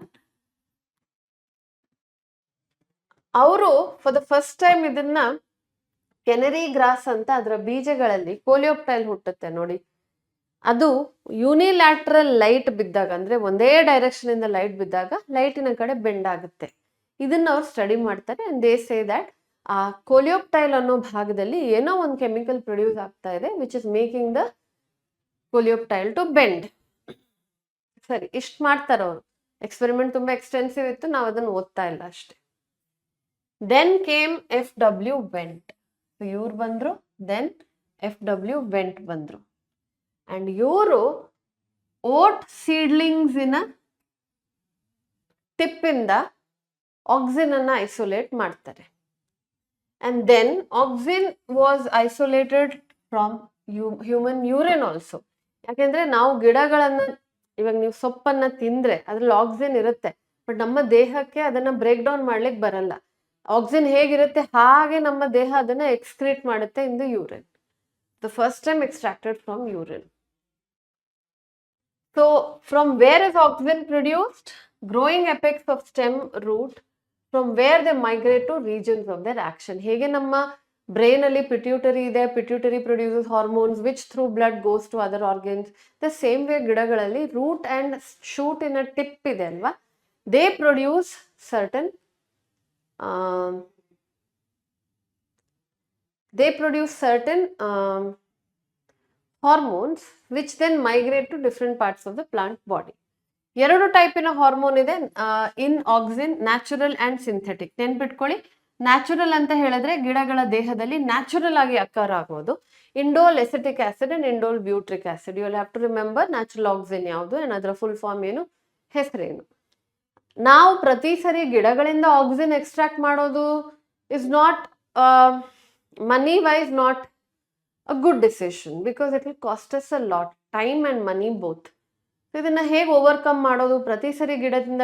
ಅವರು for the first time ಇದನ್ನ ಕೆನರಿ gross ಅಂತ ಅದರ ಬೀಜಗಳಲ್ಲಿ ಕೋಲಿಯೋಪ್ಟೈಲ್ ಹುಟ್ಟುತ್ತೆ ನೋಡಿ, ಅದು unilateral light ಬಿದ್ದಾಗ, ಅಂದ್ರೆ ಒಂದೇ ಡೈರೆಕ್ಷನ್ ಇಂದ ಲೈಟ್ ಬಿದ್ದಾಗ ಲೈಟಿನ ಕಡೆ ಬೆಂಡ್ ಆಗುತ್ತೆ. ಇದನ್ನ ಅವ್ರು ಸ್ಟಡಿ ಮಾಡ್ತಾರೆ ಅಂಡ್ ದೇ ಸೇ ದಟ್ ಆ ಕೋಲಿಯೋಪ್ಟೈಲ್ ಅನ್ನೋ ಭಾಗದಲ್ಲಿ ಏನೋ ಒಂದು ಕೆಮಿಕಲ್ ಪ್ರೊಡ್ಯೂಸ್ ಆಗ್ತಾ ಇದೆ which is making the coleoptile to bend. ಸರಿ, ಇಷ್ಟು ಮಾಡ್ತಾರೆ ಅವರು. ಎಕ್ಸ್ಪೆರಿಮೆಂಟ್ ತುಂಬಾ ಎಕ್ಸ್ಟೆನ್ಸಿವ್ ಇತ್ತು, ನಾವು ಅದನ್ನು ಓದ್ತಾ ಇಲ್ಲ ಅಷ್ಟೇ. Then came FW Went. ಇವ್ರು ಬಂದ್ರು, ದೆನ್ FW ವೆಂಟ್ ಬಂದ್ರು. ಅಂಡ್ ಇವರು ಓಟ್ ಸೀಡ್ಲಿಂಗ್ಸಿನ ಟಿಪ್ಪಿಂದ ಆಕ್ಸಿನ್ ಅನ್ನ ಐಸೋಲೇಟ್ ಮಾಡ್ತಾರೆ. And then auxin was isolated from human urine also. ಯಾಕೆಂದ್ರೆ ನಾವು ಗಿಡಗಳನ್ನ, ಇವಾಗ ನೀವು ಸೊಪ್ಪನ್ನ ತಿಂದ್ರೆ ಅದ್ರಲ್ಲಿ ಆಕ್ಸಿನ್ ಇರುತ್ತೆ, ಬಟ್ ನಮ್ಮ ದೇಹಕ್ಕೆ ಅದನ್ನ ಬ್ರೇಕ್ ಡೌನ್ ಮಾಡ್ಲಿಕ್ಕೆ ಬರಲ್ಲ. ಆಕ್ಸಿನ್ ಹೇಗಿರುತ್ತೆ ಹಾಗೆ ನಮ್ಮ ದೇಹ ಅದನ್ನ ಎಕ್ಸ್ಕ್ರೀಟ್ ಮಾಡುತ್ತೆ in the urine. The first time extracted from urine. So from where is auxin produced? Growing apex of stem root, from where they migrate to regions of their action. ಹೇಗೆ ನಮ್ಮ brain ಅಲ್ಲಿ pituitary ಇದೆ, pituitary produces hormones which through blood goes to other organs. The same way ಗಿಡಗಳಲ್ಲಿ root and shoot in a tip ಇದೆ ಅಲ್ವಾ, they produce certain hormones which then migrate to different parts of the plant body. ಎರಡು ಟೈಪಿನ hormone ಇದೆ in auxin, natural and synthetic. ನೆನ್ಪಿಟ್ಕೊಳ್ಳಿ, natural ಅಂತ ಹೇಳಿದ್ರೆ ಗಿಡಗಳ ದೇಹದಲ್ಲಿ ನ್ಯಾಚುರಲ್ ಆಗಿ ಅಕ್ಕರ್ ಆಗೋದು indole acetic acid and indole butyric acid. You will have to remember natural auxin ಯಾವುದು ಅಂಡ್ ಅದರ ಫುಲ್ ಫಾರ್ಮ್ ಏನು, ಹೆಸರೇನು. ನಾವು ಪ್ರತಿ ಸರಿ ಗಿಡಗಳಿಂದ ಆಕ್ಸಿನ್ ಎಕ್ಸ್ಟ್ರಾಕ್ಟ್ ಮಾಡೋದು is not money wise not a good decision because it will cost us a lot, time and money both. So ಇದನ್ನ ಹೇಗೆ ಓವರ್ಕಮ್ ಮಾಡೋದು, ಪ್ರತಿ ಸರಿ ಗಿಡದಿಂದ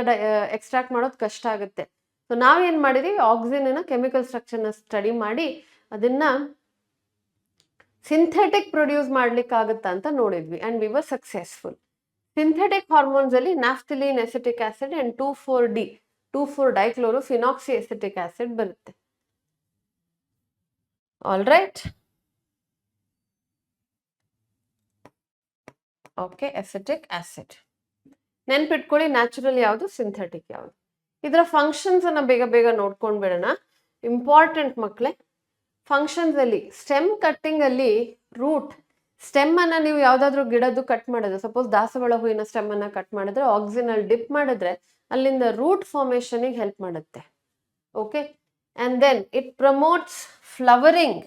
ಎಕ್ಸ್ಟ್ರಾಕ್ಟ್ ಮಾಡೋದು ಕಷ್ಟ ಆಗುತ್ತೆ. ಸೊ ನಾವೇನ್ ಮಾಡಿದೀವಿ, ಆಕ್ಸಿನ್ ಕೆಮಿಕಲ್ ಸ್ಟ್ರಕ್ಚರ್ನ ಸ್ಟಡಿ ಮಾಡಿ ಅದನ್ನ ಸಿಂಥೆಟಿಕ್ ಪ್ರೊಡ್ಯೂಸ್ ಮಾಡ್ಲಿಕ್ಕೆ ಆಗುತ್ತಾ ಅಂತ ನೋಡಿದ್ವಿ and we were successful. Synthetic hormones ಅಲ್ಲಿ naphthalene acetic acid and 2,4-D two four dichlorophenoxy acetic acid ಬರುತ್ತೆ. All right, okay. Acetic acid ನೆನ್ಪಿಟ್ಕೊಳ್ಳಿ, ನ್ಯಾಚುರಲ್ ಯಾವುದು, ಸಿಂಥೆಟಿಕ್ ಯಾವುದು. ಇದರ ಫಂಕ್ಷನ್ಸ್ ಅನ್ನ ಬೇಗ ಬೇಗ ನೋಡ್ಕೊಂಡ್ ಬಿಡೋಣ. ಇಂಪಾರ್ಟೆಂಟ್ ಮಕ್ಕಳೇ, ಫಂಕ್ಷನ್ಸ್ ಅಲ್ಲಿ ಸ್ಟೆಮ್ ಕಟ್ಟಿಂಗ್ ಅಲ್ಲಿ ರೂಟ್ ಸ್ಟೆಮ್ ಅನ್ನ ನೀವು ಯಾವ್ದಾದ್ರು ಗಿಡದ್ದು ಕಟ್ ಮಾಡಿದ್ರೆ, ಸಪೋಸ್ ದಾಸವಾಳ ಹೂವಿನ ಸ್ಟೆಮ್ ಅನ್ನ ಕಟ್ ಮಾಡಿದ್ರೆ ಆಕ್ಸಿನ್ ಅಲ್ಲಿ ಡಿಪ್ ಮಾಡಿದ್ರೆ ಅಲ್ಲಿಂದ ರೂಟ್ ಫಾರ್ಮೇಶನ್ ಹೆಲ್ಪ್ ಮಾಡುತ್ತೆ. Okay, and then it promotes flowering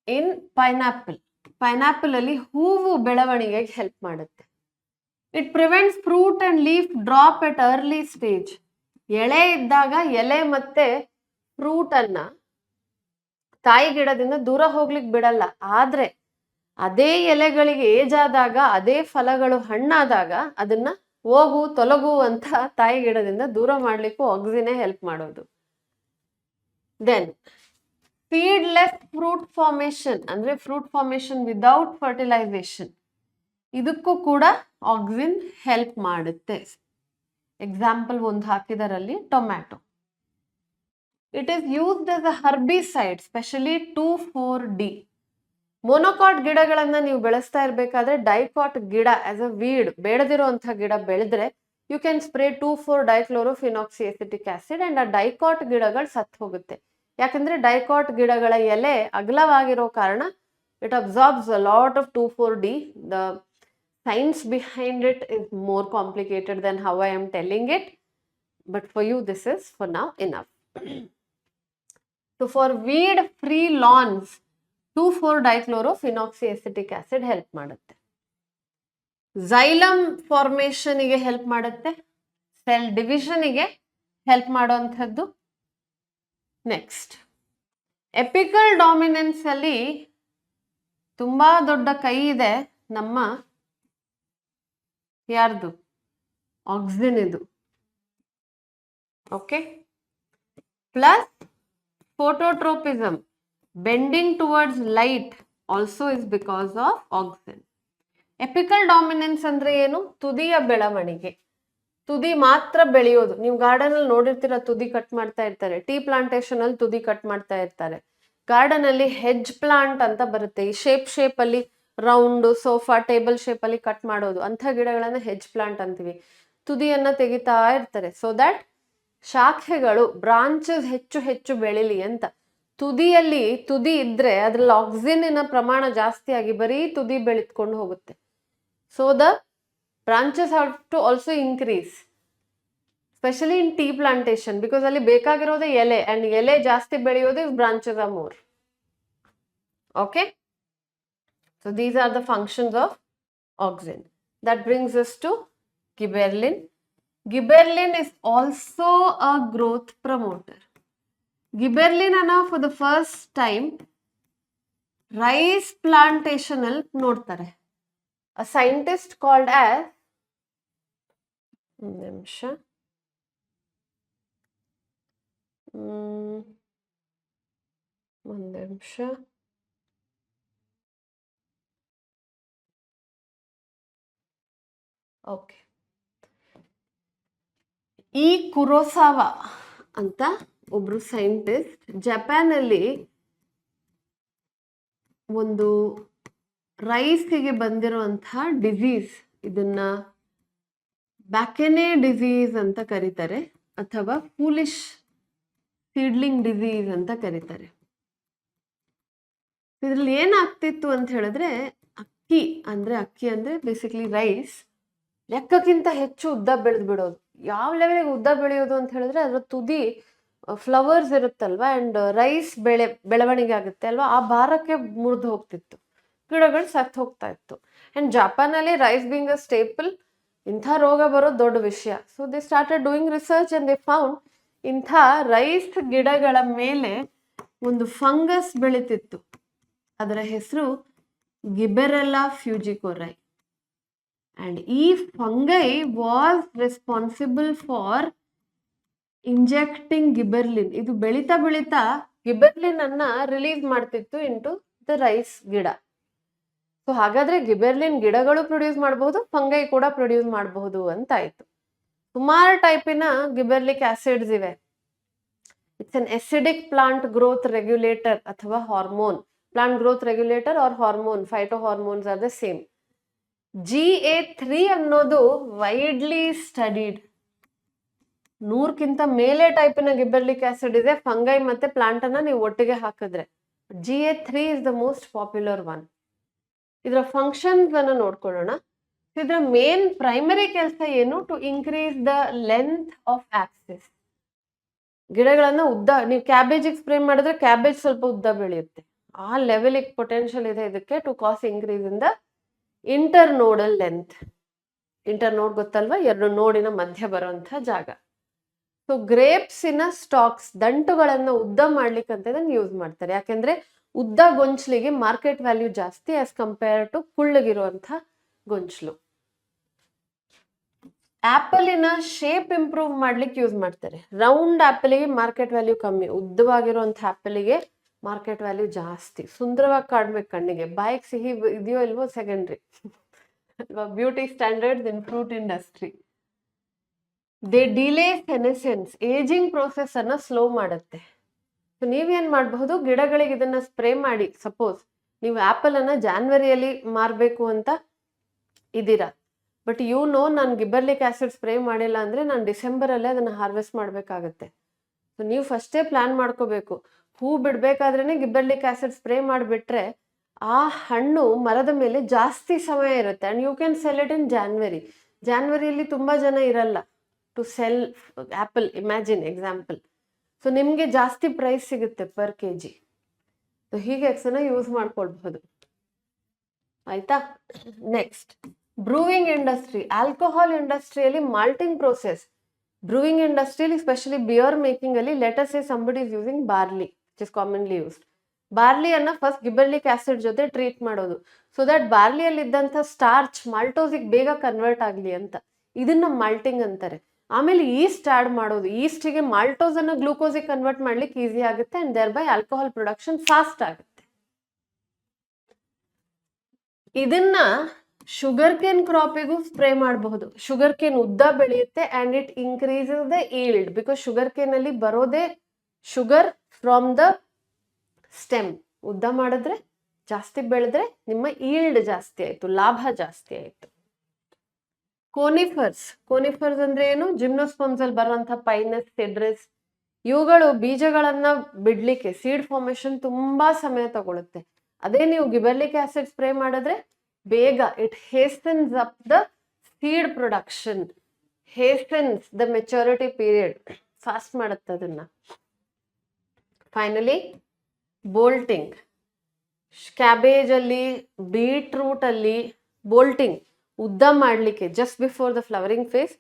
in pineapple. Pineapple ಅಲ್ಲಿ ಹೂವು ಬೆಳವಣಿಗೆಗೆ ಹೆಲ್ಪ್ ಮಾಡುತ್ತೆ. It prevents fruit and leaf drop at early stage. ಎಳೆ ಇದ್ದಾಗ ಎಲೆ ಮತ್ತೆ ಫ್ರೂಟ್ ಅನ್ನ ತಾಯಿ ಗಿಡದಿಂದ ದೂರ ಹೋಗ್ಲಿಕ್ಕೆ ಬಿಡಲ್ಲ. ಆದ್ರೆ ಅದೇ ಎಲೆಗಳಿಗೆ ಏಜ್ ಆದಾಗ, ಅದೇ ಫಲಗಳು ಹಣ್ಣಾದಾಗ ಅದನ್ನ ಹೋಗು ತೊಲಗು ಅಂತ ತಾಯಿ ಗಿಡದಿಂದ ದೂರ ಮಾಡ್ಲಿಕ್ಕೂ ಆಕ್ಸಿನೇ ಹೆಲ್ಪ್ ಮಾಡೋದು. ದೆನ್ ಸೀಡ್ಲೆಸ್ ಫ್ರೂಟ್ ಫಾರ್ಮೇಶನ್, ಅಂದ್ರೆ ಫ್ರೂಟ್ ಫಾರ್ಮೇಶನ್ ವಿದೌಟ್ ಫರ್ಟಿಲೈಸೇಷನ್, ಇದಕ್ಕೂ ಕೂಡ ಆಕ್ಸಿನ್ ಹೆಲ್ಪ್ ಮಾಡುತ್ತೆ. ಎಕ್ಸಾಂಪಲ್ ಒಂದು ಹಾಕಿದಾರಲ್ಲಿ tomato. It is used as a herbicide, specially 2,4-D. Monocot ಗಿಡಗಳನ್ನ ನೀವು ಬೆಳೆಸ್ತಾ ಇರ್ಬೇಕಾದ್ರೆ ಡೈಕಾಟ್ ಗಿಡ ಆಸ್ ಅ ವೀಡ್, ಬೇಡದಿರುವಂತಹ ಗಿಡ ಬೆಳೆದ್ರೆ you can spray two four dichlorophenoxy acetic acid and ಆ ಡೈಕಾಟ್ ಗಿಡಗಳು ಸತ್ತು ಹೋಗುತ್ತೆ. ಯಾಕಂದ್ರೆ ಡೈಕಾಟ್ ಗಿಡಗಳ ಎಲೆ ಅಗಲವಾಗಿರೋ ಕಾರಣ it absorbs a lot of 2,4-D. The science behind it is more complicated than how I am telling it, but for you this is for now enough. So for weed free lawns two four dichlorophenoxy acetic acid help ಮಾಡುತ್ತೆ. Xylem ಫಾರ್ಮೇಶನ್ಗೆ help ಮಾಡುತ್ತೆ, cell ಡಿವಿಷನ್ಗೆ help ಮಾಡುವಂಥದ್ದು next apical dominance ಅಲ್ಲಿ ತುಂಬಾ ದೊಡ್ಡ ಕೈ ಇದೆ ನಮ್ಮ ಯಾರ್ದು, ಆಕ್ಸಿನ್ ಇದು. Okay, plus phototropism, bending towards light also is because of auxin. Apical dominance ಅಂದ್ರೆ ಏನು? ತುದಿಯ ಬೆಳವಣಿಗೆ, ತುದಿ ಮಾತ್ರ ಬೆಳೆಯೋದು. ನೀವು ಗಾರ್ಡನ್ ಅಲ್ಲಿ ನೋಡಿರ್ತೀರ, ತುದಿ ಕಟ್ ಮಾಡ್ತಾ ಇರ್ತಾರೆ. ಟೀ ಪ್ಲಾಂಟೇಶನ್ ಅಲ್ಲಿ ತುದಿ ಕಟ್ ಮಾಡ್ತಾ ಇರ್ತಾರೆ. ಗಾರ್ಡನ್ ಅಲ್ಲಿ ಹೆಡ್ಜ್ ಪ್ಲಾಂಟ್ ಅಂತ ಬರುತ್ತೆ, ಈ ಶೇಪ್ ಅಲ್ಲಿ ರೌಂಡ್ ಸೋಫಾ ಟೇಬಲ್ ಶೇಪ್ ಅಲ್ಲಿ ಕಟ್ ಮಾಡೋದು, ಅಂತ ಗಿಡಗಳನ್ನ ಹೆಡ್ಜ್ ಪ್ಲಾಂಟ್ ಅಂತೀವಿ. ತುದಿಯನ್ನ ತೆಗಿತಾ ಇರ್ತಾರೆ ಸೊ ದಟ್ ಶಾಖೆಗಳು ಬ್ರಾಂಚಸ್ ಹೆಚ್ಚು ಹೆಚ್ಚು ಬೆಳಿಲಿ ಅಂತ. ತುದಿಯಲ್ಲಿ ತುದಿ ಇದ್ರೆ ಅದ್ರಲ್ಲಿ ಆಕ್ಸಿನಿನ ಪ್ರಮಾಣ ಜಾಸ್ತಿ ಆಗಿ ಬರೀ ತುದಿ ಬೆಳೆದ್ಕೊಂಡು ಹೋಗುತ್ತೆ. So the branches have to also increase, specially in tea plantation, because ಅಲ್ಲಿ ಬೇಕಾಗಿರೋದೇ ಎಲೆ, ಅಂಡ್ ಎಲೆ ಜಾಸ್ತಿ ಬೆಳೆಯೋದು branches are more. Okay, so these are the functions of auxin. That brings us to gibberellin. Gibberellin is also a growth promoter. Gibberellin ಅನ್ನ for the first time rice plantation ಅಲ್ಲಿ ನೋಡ್ತಾರೆ. A scientist called as ಒಂದು ನಿಮಿಷ okay, ಈ ಕುರೋಸಾವಾ ಅಂತ ಒಬ್ರು scientist Japan ಅಲ್ಲಿ ಒಂದು ರೈಸ್ಗೆ ಬಂದಿರುವಂತಹ ಡಿಸೀಸ್, ಇದನ್ನ ಬ್ಯಾಕೆನೆ ಡಿಸೀಸ್ ಅಂತ ಕರೀತಾರೆ, ಅಥವಾ ಫೂಲಿಶ್ ಸೀಡ್ಲಿಂಗ್ ಡಿಸೀಸ್ ಅಂತ ಕರೀತಾರೆ. ಇದ್ರಲ್ಲಿ ಏನಾಗ್ತಿತ್ತು ಅಂತ ಹೇಳಿದ್ರೆ, ಅಕ್ಕಿ ಅಂದ್ರೆ ಬೇಸಿಕ್ಲಿ ರೈಸ್ ಲೆಕ್ಕಕ್ಕಿಂತ ಹೆಚ್ಚು ಉದ್ದ ಬೆಳೆದು ಬಿಡೋದು. ಯಾವ ಲೆವೆಲ್ಗೆ ಉದ್ದ ಬೆಳೆಯೋದು ಅಂತ ಹೇಳಿದ್ರೆ, ಅದ್ರ ತುದಿ ಫ್ಲವರ್ಸ್ ಇರುತ್ತಲ್ವಾ, ಅಂಡ್ ರೈಸ್ ಬೆಳವಣಿಗೆ ಆಗುತ್ತೆ ಅಲ್ವಾ, ಆ ಭಾರಕ್ಕೆ ಮುರಿದು ಹೋಗ್ತಿತ್ತು, ಗಿಡಗಳು ಸತ್ತು ಹೋಗ್ತಾ ಇತ್ತು. ಅಂಡ್ ಜಪಾನ್ ಅಲ್ಲಿ ರೈಸ್ ಬೀಂಗ್ ಅ ಸ್ಟೇಪಲ್, ಇಂಥ ರೋಗ ಬರೋದು ದೊಡ್ಡ ವಿಷಯ. So they started doing research and they found ಇಂಥ ರೈಸ್ ಗಿಡಗಳ ಮೇಲೆ ಒಂದು ಫಂಗಸ್ ಬೆಳೀತಿತ್ತು, ಅದರ ಹೆಸರು ಗಿಬೆರೆಲ್ಲಾ ಫ್ಯೂಜಿಕೋರೈ. And ಈ fungi was responsible for injecting gibberellin. ಇದು ಬೆಳೀತಾ ಗಿಬೆರ್ಲಿನ್ ಅನ್ನ ರಿಲೀಸ್ ಮಾಡ್ತಿತ್ತು ಇಂಟು ದ ರೈಸ್ ಗಿಡ. ಸೊ ಹಾಗಾದ್ರೆ ಗಿಬೆರ್ಲಿನ್ ಗಿಡಗಳು ಪ್ರೊಡ್ಯೂಸ್ ಮಾಡಬಹುದು, ಫಂಗೈ ಕೂಡ ಪ್ರೊಡ್ಯೂಸ್ ಮಾಡಬಹುದು ಅಂತ ಆಯ್ತು. ಸುಮಾರು ಟೈಪಿನ ಗಿಬೆರ್ಲಿಕ್ ಆಸಿಡ್ಸ್ ಇವೆ. It's an acidic plant growth regulator ಅಥವಾ hormone. Plant growth regulator or hormone, phyto hormones are the same. GA3 ಅನ್ನೋದು ವೈಡ್ಲಿ ಸ್ಟಡಿಡ್. 100ಕ್ಕಿಂತ ಮೇಲೆ ಟೈಪಿನ ಗಿಬೆರ್ಲಿಕ್ ಆಸಿಡ್ ಇದೆ, ಫಂಗೈ ಮತ್ತೆ ಪ್ಲಾಂಟ್ ಅನ್ನ ನೀವು ಒಟ್ಟಿಗೆ ಹಾಕಿದ್ರೆ. GA3 is the most popular one. ಇದರ ಫಂಕ್ಷನ್ಸ್ ಅನ್ನ ನೋಡ್ಕೊಳ್ಳೋಣ. ಇದರ ಮೇನ್ ಪ್ರೈಮರಿ ಕೆಲಸ ಏನು? To increase the length of axis. ಗಿಡಗಳನ್ನ ಉದ್ದ, ನೀವು ಕ್ಯಾಬೇಜಿಗೆ ಸ್ಪ್ರೇ ಮಾಡಿದ್ರೆ ಕ್ಯಾಬೇಜ್ ಸ್ವಲ್ಪ ಉದ್ದ ಬೆಳೆಯುತ್ತೆ, ಆ ಲೆವೆಲಿಗೆ ಪೊಟೆನ್ಷಿಯಲ್ ಇದೆ ಇದಕ್ಕೆ. To cause increase in the internodal length. Internode ಗೊತ್ತಲ್ವಾ, ಎರಡು ನೋಡಿನ ಮಧ್ಯ ಬರುವಂತಹ ಜಾಗ. ಸೊ ಗ್ರೇಪ್ಸಿನ ಸ್ಟಾಕ್ಸ್, ದಂಟುಗಳನ್ನ ಉದ್ದ ಮಾಡ್ಲಿಕ್ಕೆ ಅಂತ ಇದನ್ನ ಯೂಸ್ ಮಾಡ್ತಾರೆ. ಯಾಕೆಂದ್ರೆ ಉದ್ದ ಗೊಂಚಲಿಗೆ ಮಾರ್ಕೆಟ್ ವ್ಯಾಲ್ಯೂ ಜಾಸ್ತಿ ಆಸ್ ಕಂಪೇರ್ ಟು ಕುಳ್ಳಗಿರುವಂತಹ ಗೊಂಚಲು. ಆಪಲಿನ ಶೇಪ್ ಇಂಪ್ರೂವ್ ಮಾಡ್ಲಿಕ್ಕೆ ಯೂಸ್ ಮಾಡ್ತಾರೆ. ರೌಂಡ್ ಆಪಲಿಗೆ ಮಾರ್ಕೆಟ್ ವ್ಯಾಲ್ಯೂ ಕಮ್ಮಿ, ಉದ್ದವಾಗಿರುವಂತಹ ಆಪಲಿಗೆ ಮಾರ್ಕೆಟ್ ವ್ಯಾಲ್ಯೂ ಜಾಸ್ತಿ. ಸುಂದರವಾಗಿ ಕಾಡ್ಬೇಕು ಕಣ್ಣಿಗೆ, ಬಾಯಿಗೆ ಸಿಹಿ ಇದೆಯೋ ಇಲ್ವೋ ಸೆಕೆಂಡ್ರಿ ಅಲ್ವಾ. Beauty standards in fruit industry. They delay senescence, ageing process ಅನ್ನ ಸ್ಲೋ ಮಾಡುತ್ತೆ. ಸೊ ನೀವೇನ್ ಮಾಡಬಹುದು, ಗಿಡಗಳಿಗೆ ಇದನ್ನ ಸ್ಪ್ರೇ ಮಾಡಿ. ಸಪೋಸ್ ನೀವು ಆಪಲ್ ಅನ್ನ ಜಾನ್ವರಿಯಲ್ಲಿ ಮಾರಬೇಕು ಅಂತ ಇದ್ದೀರಾ, ಬಟ್ ನಾನು ಗಿಬೆರ್ಲಿಕ್ ಆಸಿಡ್ ಸ್ಪ್ರೇ ಮಾಡಿಲ್ಲ ಅಂದ್ರೆ ನಾನು ಡಿಸೆಂಬರ್ ಅಲ್ಲೇ ಅದನ್ನ ಹಾರ್ವೆಸ್ಟ್ ಮಾಡ್ಬೇಕಾಗತ್ತೆ. ಸೊ ನೀವು ಫಸ್ಟೇ ಪ್ಲಾನ್ ಮಾಡ್ಕೋಬೇಕು. ಹೂ ಬಿಡ್ಬೇಕಾದ್ರೇನೆ ಗಿಬೆರ್ಲಿಕ್ ಆಸಿಡ್ ಸ್ಪ್ರೇ ಮಾಡಿಬಿಟ್ರೆ ಆ ಹಣ್ಣು ಮರದ ಮೇಲೆ ಜಾಸ್ತಿ ಸಮಯ ಇರುತ್ತೆ. And you can sell it in ಜಾನ್ವರಿಯಲ್ಲಿ ತುಂಬಾ ಜನ ಇರಲ್ಲ to sell apple, imagine example. So ನಿಮ್ಗೆ ಜಾಸ್ತಿ ಪ್ರೈಸ್ ಸಿಗುತ್ತೆ ಪರ್ kg. ಸೊ ಹೀಗೆ ಎಕ್ಸನ್ನ ಯೂಸ್ ಮಾಡ್ಕೊಳ್ಬಹುದು. ಆಯ್ತಾ? Next brewing industry. ಆಲ್ಕೋಹಾಲ್ ಇಂಡಸ್ಟ್ರಿಯಲ್ಲಿ ಮಾಲ್ಟಿಂಗ್ ಪ್ರೋಸೆಸ್, ಬ್ರೂಯಿಂಗ್ ಇಂಡಸ್ಟ್ರಿಯಲ್ಲಿ ಸ್ಪೆಷಲಿ ಬಿಯರ್ ಮೇಕಿಂಗ್ ಅಲ್ಲಿ let us say somebody is using barley which is commonly used. ಬಾರ್ಲಿಯನ್ನ ಫಸ್ಟ್ ಗಿಬರ್ಲಿಕ್ ಆಸಿಡ್ ಜೊತೆ ಟ್ರೀಟ್ ಮಾಡೋದು ಸೊ ದಟ್ ಬಾರ್ಲಿಯಲ್ಲಿ ಇದ್ದಂಥ ಸ್ಟಾರ್ಚ್ ಮಾಲ್ಟೋಸಿಗೆ ಬೇಗ ಕನ್ವರ್ಟ್ ಆಗಲಿ ಅಂತ. ಇದನ್ನ ಮಾಲ್ಟಿಂಗ್ ಅಂತಾರೆ. ಆಮೇಲೆ ಈಸ್ಟ್ ಆಡ್ ಮಾಡೋದು. ಈಸ್ಟಿಗೆ ಮಾಲ್ಟೋಸ್ ಅನ್ನ ಗ್ಲೂಕೋಸಿಗೆ ಕನ್ವರ್ಟ್ ಮಾಡ್ಲಿಕ್ಕೆ ಈಸಿ ಆಗುತ್ತೆ and thereby alcohol production fast ಆಗುತ್ತೆ. ಇದನ್ನ ಶುಗರ್ ಕೇನ್ ಕ್ರಾಪಿಗೂ ಸ್ಪ್ರೇ ಮಾಡಬಹುದು. ಶುಗರ್ ಕೇನ್ ಉದ್ದ ಬೆಳೆಯುತ್ತೆ and it increases the yield because sugarcane ಅಲ್ಲಿ ಬರೋದೇ ಶುಗರ್ ಫ್ರಮ್ ದ ಸ್ಟೆಮ್. ಉದ್ದ ಮಾಡಿದ್ರೆ ಜಾಸ್ತಿ ಬೆಳೆದ್ರೆ ನಿಮ್ಮ ಈಲ್ಡ್ ಜಾಸ್ತಿ ಆಯ್ತು, ಲಾಭ ಜಾಸ್ತಿ ಆಯ್ತು. ಕೋನಿಫರ್ಸ್ ಅಂದ್ರೆ ಏನು? ಜಿಮ್ನೋಸ್ಪರ್ಮ್ಸ್ ಅಲ್ಲಿ ಬರುವಂತಹ ಪೈನಸ್, ಸಿಡ್ರಸ್, ಇವುಗಳು ಬೀಜಗಳನ್ನ ಬಿಡ್ಲಿಕ್ಕೆ ಸೀಡ್ ಫಾರ್ಮೇಶನ್ ತುಂಬಾ ಸಮಯ ತಗೊಳುತ್ತೆ. ಅದೇ ನೀವು ಗಿಬರ್ಲಿಕ್ ಆಸಿಡ್ ಸ್ಪ್ರೇ ಮಾಡಿದ್ರೆ ಬೇಗ it hastens up the seed production, hastens the maturity period, fast ಮಾಡುತ್ತೆ ಅದನ್ನ. Finally bolting. ಕ್ಯಾಬೇಜ್ ಅಲ್ಲಿ, ಬೀಟ್ರೂಟ್ ಅಲ್ಲಿ ಬೋಲ್ಟಿಂಗ್ ಉದ್ದ ಮಾಡಲಿಕ್ಕೆ just before the flowering phase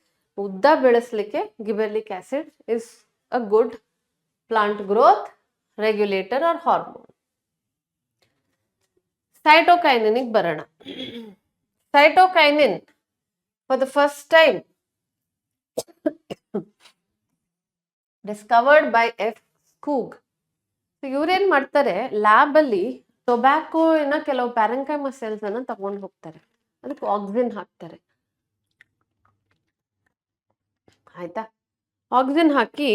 ಉದ್ದ ಬೆಳೆಸಲಿಕ್ಕೆ gibberellic acid is a good plant growth regulator or hormone. Cytokinin ಬರೋಣ. Cytokinin for the first time discovered by F Skoog. ಇವ್ರೇನ್ ಮಾಡ್ತಾರೆ, ಲ್ಯಾಬ್ ಅಲ್ಲಿ ಟೊಬ್ಯಾಕೋನ ಕೆಲವು ಪ್ಯಾರೆಂಕೈಮಾ ಸೆಲ್ಸ್ ಅನ್ನ ತಗೊಂಡು ಹೋಗ್ತಾರೆ, ಅದಕ್ಕೆ ಆಕ್ಸಿನ್ ಹಾಕ್ತಾರೆ. ಆಯ್ತಾ? ಆಕ್ಸಿನ್ ಹಾಕಿ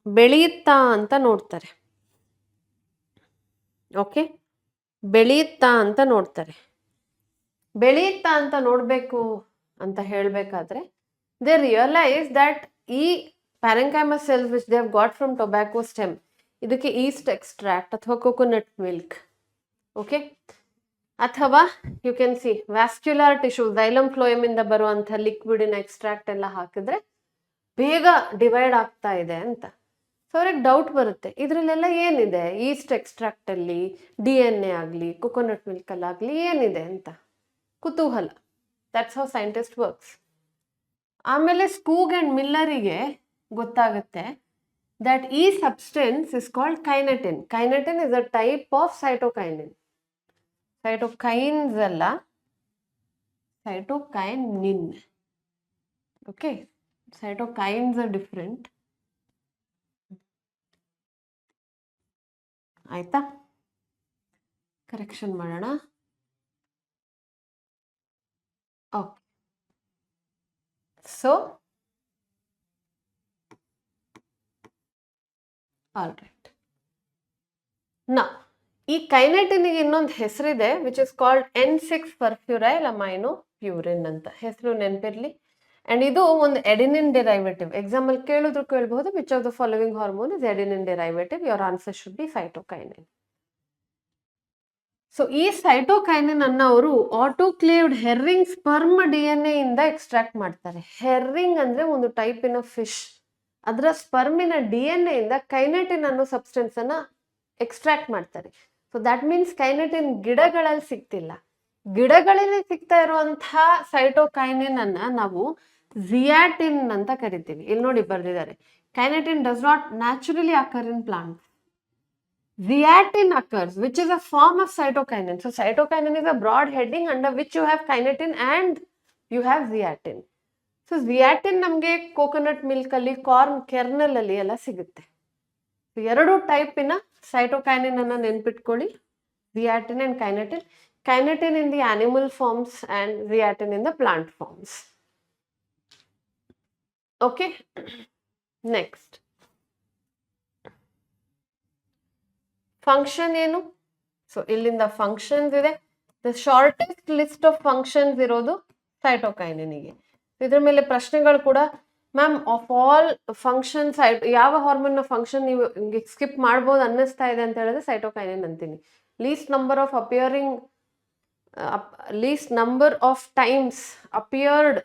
ಬೆಳೆಯುತ್ತಾ ಅಂತ ನೋಡ್ತಾರೆ. ಓಕೆ, ಬೆಳೆಯುತ್ತಾ ಅಂತ ನೋಡ್ತಾರೆ. ಬೆಳೆಯುತ್ತಾ ಅಂತ ನೋಡ್ಬೇಕು ಅಂತ ಹೇಳ್ಬೇಕಾದ್ರೆ ದೇ ರಿಯಲೈಸ್ ದಟ್ ಈ parenchyma cells which they have got from tobacco stem, ಇದಕ್ಕೆ ಈಸ್ಟ್ ಎಕ್ಸ್ಟ್ರಾಕ್ಟ್ ಅಥವಾ ಕೊಕೊನಟ್ ಮಿಲ್ಕ್, ಓಕೆ, ಅಥವಾ you can see vascular tissue xylem phloem ಇಂದ ಬರುವಂಥ ಲಿಕ್ವಿಡಿನ ಎಕ್ಸ್ಟ್ರಾಕ್ಟ್ ಎಲ್ಲ ಹಾಕಿದ್ರೆ ಬೇಗ ಡಿವೈಡ್ ಆಗ್ತಾ ಇದೆ ಅಂತ. ಸೊ ಅವ್ರಿಗೆ ಡೌಟ್ ಬರುತ್ತೆ, ಇದ್ರಲ್ಲೆಲ್ಲ ಏನಿದೆ, ಈಸ್ಟ್ ಎಕ್ಸ್ಟ್ರಾಕ್ಟ್ ಅಲ್ಲಿ DNA ಆಗಲಿ ಕೊಕೊನಟ್ ಮಿಲ್ಕ್ ಅಲ್ಲಾಗಲಿ ಏನಿದೆ ಅಂತ ಕುತೂಹಲ. That's how scientist works. ಆಮೇಲೆ ಸ್ಕೂಗ್ ಅಂಡ್ ಮಿಲ್ಲರಿಗೆ ಗೊತ್ತಾಗುತ್ತೆ that e substance is called kinetin. Kinetin is a type of cytokinin. Cytokines alla, cytokinin. Okay, cytokines are different. ಆಯ್ತಾ? ಕರೆಕ್ಷನ್ ಮಾಡೋಣ. Okay, so all right. ನಾ ಈ ಕೈನೆಟಿನ್ಗೆ ಇನ್ನೊಂದು ಹೆಸರಿದೆ which is called N6 furfuryl amino purine ಅಂತ. ಹೆಸರು ನೆನಪಿರ್ಲಿ. ಅಂಡ್ ಇದು ಒಂದು ಎಡಿನಿನ್ ಡೆರೈವೇಟಿವ್. ಎಕ್ಸಾಂಪಲ್ ಕೇಳಬಹುದು, which of the following hormone is adenine derivative? Your answer should be cytokinin. So ಈ ಸೈಟೋಕೈನಿನ್ ಅನ್ನ ಅವರು ಆಟೋಕ್ಲೇವ್ಡ್ ಹೆರ್ರಿಂಗ್ ಸ್ಪರ್ಮ್ DNA ಇಂದ ಎಕ್ಸ್ಟ್ರಾಕ್ಟ್ ಮಾಡ್ತಾರೆ. ಹೆರ್ರಿಂಗ್ ಅಂದ್ರೆ ಒಂದು ಟೈಪಿನ ಫಿಶ್, ಅದರ ಸ್ಪರ್ಮಿನ DNA ಇಂದ ಕೈನೆಟಿನ್ ಅನ್ನೋ ಸಬ್ಸ್ಟೆನ್ಸ್ ಅನ್ನ ಎಕ್ಸ್ಟ್ರಾಕ್ಟ್ ಮಾಡ್ತಾರೆ. ಸೊ ದಟ್ ಮೀನ್ಸ್ ಕೈನೆಟಿನ್ ಗಿಡಗಳಲ್ಲಿ ಸಿಗ್ತಿಲ್ಲ. ಗಿಡಗಳಲ್ಲಿ ಸಿಗ್ತಾ ಇರುವಂತಹ ಸೈಟೋಕೈನಿನ್ ಅನ್ನ ನಾವು ಜಿಯಾಟಿನ್ ಅಂತ ಕರಿತೀವಿ. ಇಲ್ಲಿ ನೋಡಿ ಬರ್ದಿದ್ದಾರೆ, ಕೈನೆಟಿನ್ does not naturally occur in plants. Zeatin occurs, which is a form of cytokinin. So cytokinin is a broad heading under which you have kinetin and you have zeatin. So zeatin ನಮಗೆ coconut milk ಅಲ್ಲಿ, corn kernel ಅಲ್ಲಿ ಎಲ್ಲ ಸಿಗುತ್ತೆ. ಎರಡು ಟೈಪಿನ cytokinin ಅನ್ನ ನೆನ್ಪಿಟ್ಕೊಳ್ಳಿ, zeatin and kinetin. Kinetin in the animal forms and zeatin in the plant forms. Okay, next. Function ಏನು? ಸೊ ಇಲ್ಲಿಂದ ಫಂಕ್ಷನ್ಸ್ ಇದೆ. The shortest list of functions ಇರೋದು ಸೈಟೋಕೈನಿನ್ಗೆ. ಇದ್ರ ಮೇಲೆ ಪ್ರಶ್ನೆಗಳು ಕೂಡ, ಮ್ಯಾಮ್ ಆಫ್ ಆಲ್ ಫಂಕ್ಷನ್ಸ್ ಯಾವ ಹಾರ್ಮೋನ್ ನ ಫಂಕ್ಷನ್ ನೀವು ಸ್ಕಿಪ್ ಮಾಡ್ಬೋದು ಅನ್ನಿಸ್ತಾ ಇದೆ ಅಂತ ಹೇಳಿದ್ರೆ ಸೈಟೋಕೈನಿನ್ ಅಂತೀನಿ. Least number of times appeared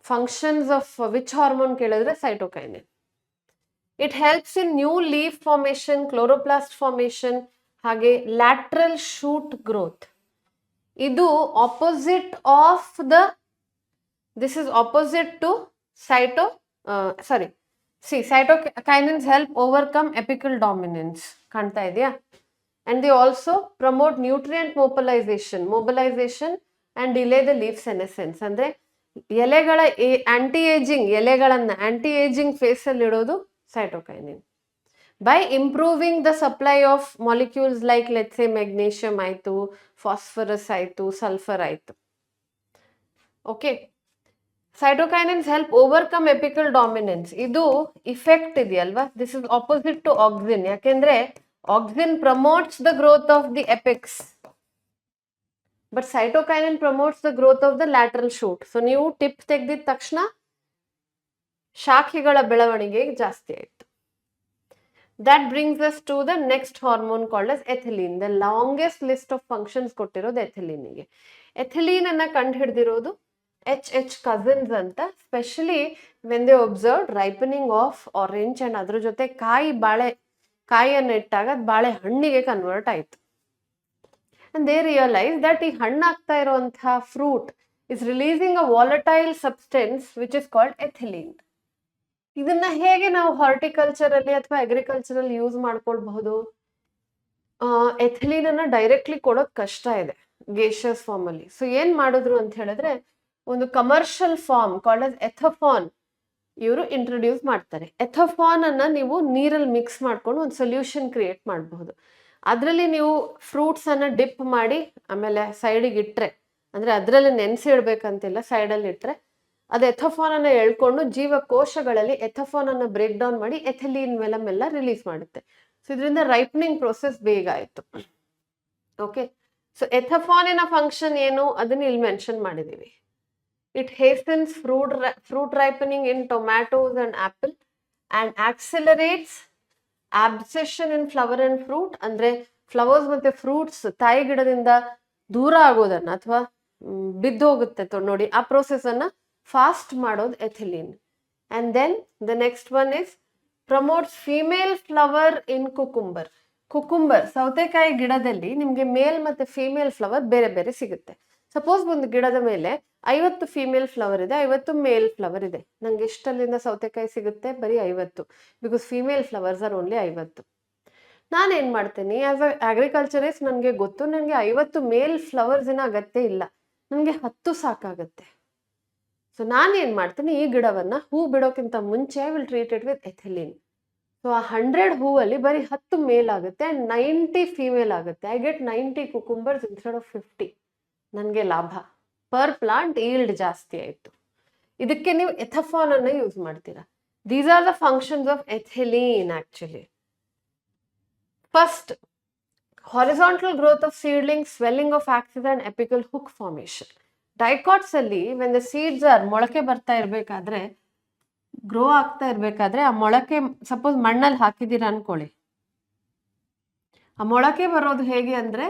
functions of which hormone ಕೇಳಿದ್ರೆ cytokinin. It helps in new leaf formation, chloroplast formation, ಹಾಗೆ lateral shoot growth. ಇದು opposite to cytokinin. Sorry, cytokinins help overcome apical dominance. ಕಾಣ್ತಾ ಇದೆಯಾ? And they also promote nutrient mobilization and delay the leaf senescence. ಅಂದ್ರೆ ಎಲೆಗಳ aunty ageing phase ಅಲ್ಲಿ ಇಡೋದು cytokinin. By improving the supply of molecules like let's say magnesium ಆಯ್ತು, phosphorus ಆಯ್ತು, sulphur ಆಯ್ತು. Okay, cytokinins help overcome apical dominance. ಇದು effect ಇದೆಯಲ್ವಾ, this is opposite to auxin. ಯಾಕೆಂದ್ರೆ auxin promotes the growth of the apex, but cytokinin promotes the growth of the lateral shoot. So ನೀವು tip ತೆಗೆದಿದ ತಕ್ಷಣ ಶಾಖೆಗಳ ಬೆಳವಣಿಗೆ ಜಾಸ್ತಿ ಆಯ್ತು. That brings us to the next hormone called as ethylene. The longest list of functions ಕೊಟ್ಟಿರೋದು ಎಥಿಲೀನ್ಗೆ. Ethylene ಅನ್ನ ಕಂಡು ಹಿಡಿದಿರೋದು H ಕಸಿನ್ಸ್ ಅಂತ, specially when they observe ripening of orange and ಅದ್ರ ಜೊತೆ ಕಾಯಿಯನ್ನು ಇಟ್ಟಾಗ ಅದು ಬಾಳೆ ಹಣ್ಣಿಗೆ ಕನ್ವರ್ಟ್ ಆಯ್ತು. ಅಂಡ್ ದೇ ರಿಯಲೈಸ್ ದಟ್ ಈ ಹಣ್ಣಾಗ್ತಾ ಇರುವಂತಹ fruit is releasing a volatile substance which is called ethylene. ಇದನ್ನ ಹೇಗೆ ನಾವು ಹಾರ್ಟಿಕಲ್ಚರ್ ಅಲ್ಲಿ ಅಥವಾ ಅಗ್ರಿಕಲ್ಚರ್ ಅಲ್ಲಿ ಯೂಸ್ ಮಾಡ್ಕೊಳ್ಬಹುದು? ಎಥಿಲೀನ್ ಅನ್ನ ಡೈರೆಕ್ಟ್ಲಿ ಕೊಡೋದು ಕಷ್ಟ ಇದೆ ಗೇಷಿಯಸ್ ಫಾರ್ಮ್ ಅಲ್ಲಿ. ಸೊ ಏನ್ ಮಾಡಿದ್ರು ಅಂತ ಹೇಳಿದ್ರೆ, ಒಂದು ಕಮರ್ಷಿಯಲ್ ಫಾರ್ಮ್ ಕಾಲ್ಡ್ as ಎಥಫಾನ್ ಇವರು ಇಂಟ್ರೊಡ್ಯೂಸ್ ಮಾಡ್ತಾರೆ. ಎಥಫಾನ್ ಅನ್ನ ನೀವು ನೀರಲ್ಲಿ ಮಿಕ್ಸ್ ಮಾಡ್ಕೊಂಡು ಒಂದು ಸೊಲ್ಯೂಷನ್ ಕ್ರಿಯೇಟ್ ಮಾಡಬಹುದು. ಅದರಲ್ಲಿ ನೀವು ಫ್ರೂಟ್ಸ್ ಅನ್ನ ಡಿಪ್ ಮಾಡಿ ಆಮೇಲೆ ಸೈಡಿಗೆ ಇಟ್ರೆ, ಅಂದ್ರೆ ಅದರಲ್ಲಿ ನೆನೆಸಿ ಇಡ್ಬೇಕಂತಿಲ್ಲ, ಸೈಡಲ್ಲಿ ಇಟ್ರೆ ಅದು ಎಥಫಾನ್ ಅನ್ನ ಎಳ್ಕೊಂಡು ಜೀವಕೋಶಗಳಲ್ಲಿ ಎಥಫಾನ್ ಅನ್ನ ಬ್ರೇಕ್ ಡೌನ್ ಮಾಡಿ ಎಥಿಲೀನ್ ಮೆಲ್ಲ ರಿಲೀಸ್ ಮಾಡುತ್ತೆ. ಸೊ ಇದರಿಂದ ರೈಪನಿಂಗ್ ಪ್ರೋಸೆಸ್ ಬೇಗ ಆಯ್ತು. ಓಕೆ, ಸೊ ಎಥಫಾನಿನ ಫಂಕ್ಷನ್ ಏನು ಅದನ್ನ ಇಲ್ಲಿ ಮೆನ್ಷನ್ ಮಾಡಿದೀವಿ. It hastens fruit ripening in tomatoes and apple and accelerates abscission in flower and fruit. ಅಂದ್ರೆ ಫ್ಲವರ್ಸ್ ಮತ್ತೆ ಫ್ರೂಟ್ಸ್ ತಾಯಿ ಗಿಡದಿಂದ ದೂರ ಆಗೋದನ್ನ ಅಥವಾ ಬಿದ್ದು ಹೋಗುತ್ತೆ ನೋಡಿ, ಆ ಪ್ರೋಸೆಸ್ ಅನ್ನ ಫಾಸ್ಟ್ ಮಾಡೋದು ethylene. And then the next one is promotes female flower in cucumber. ಸೌತೆಕಾಯಿ ಗಿಡದಲ್ಲಿ ನಿಮ್ಗೆ ಮೇಲ್ ಮತ್ತೆ ಫಿಮೇಲ್ ಫ್ಲವರ್ ಬೇರೆ ಬೇರೆ ಸಿಗುತ್ತೆ. ಸಪೋಸ್ ಒಂದು ಗಿಡದ ಮೇಲೆ 50 ಫಿಮೇಲ್ ಫ್ಲವರ್ ಇದೆ, 50 ಮೇಲ್ ಫ್ಲವರ್ ಇದೆ. ನಂಗೆ ಎಷ್ಟಲ್ಲಿಂದ ಸೌತೆಕಾಯಿ ಸಿಗುತ್ತೆ? ಬರೀ 50, because female flowers are only 50. ನಾನೇನ್ ಮಾಡ್ತೀನಿ ಆಸ್ ಅ ಅಗ್ರಿಕಲ್ಚರಿಸ್ಟ್, ನನಗೆ ಗೊತ್ತು ನನಗೆ 50 ಮೇಲ್ ಫ್ಲವರ್ಸಿನ ಅಗತ್ಯ ಇಲ್ಲ, ನನಗೆ 10 ಸಾಕಾಗತ್ತೆ. ಸೊ ನಾನೇನ್ ಮಾಡ್ತೀನಿ, ಈ ಗಿಡವನ್ನ ಹೂ ಬಿಡೋಕ್ಕಿಂತ ಮುಂಚೆ I will treat it with ethylene. So ಆ 100 ಹೂವಲ್ಲಿ ಬರೀ 10 ಮೇಲ್ ಆಗುತ್ತೆ ಅಂಡ್ 90 ಫಿಮೇಲ್ ಆಗುತ್ತೆ. I get 90 cucumbers instead of 50. ನನಗೆ ಲಾಭ, ಪರ್ ಪ್ಲಾಂಟ್ ಈಲ್ಡ್ ಜಾಸ್ತಿ ಆಯ್ತು. ಇದಕ್ಕೆ ನೀವು ಎಥಫಾನ್ ಅನ್ನ ಯೂಸ್ ಮಾಡ್ತೀರಾ. These are the functions of ethylene actually. First, horizontal growth of seedling, swelling of Axis and apical hook formation. Dicots ಅಲ್ಲಿ ವೆನ್ ದ ಸೀಡ್ಸ್ ಆರ್ ಮೊಳಕೆ ಬರ್ತಾ ಇರ್ಬೇಕಾದ್ರೆ, ಗ್ರೋ ಆಗ್ತಾ ಇರ್ಬೇಕಾದ್ರೆ, ಆ ಮೊಳಕೆ ಸಪೋಸ್ ಮಣ್ಣಲ್ಲಿ ಹಾಕಿದೀರ ಅನ್ಕೊಳ್ಳಿ, ಆ ಮೊಳಕೆ ಬರೋದು ಹೇಗೆ ಅಂದ್ರೆ,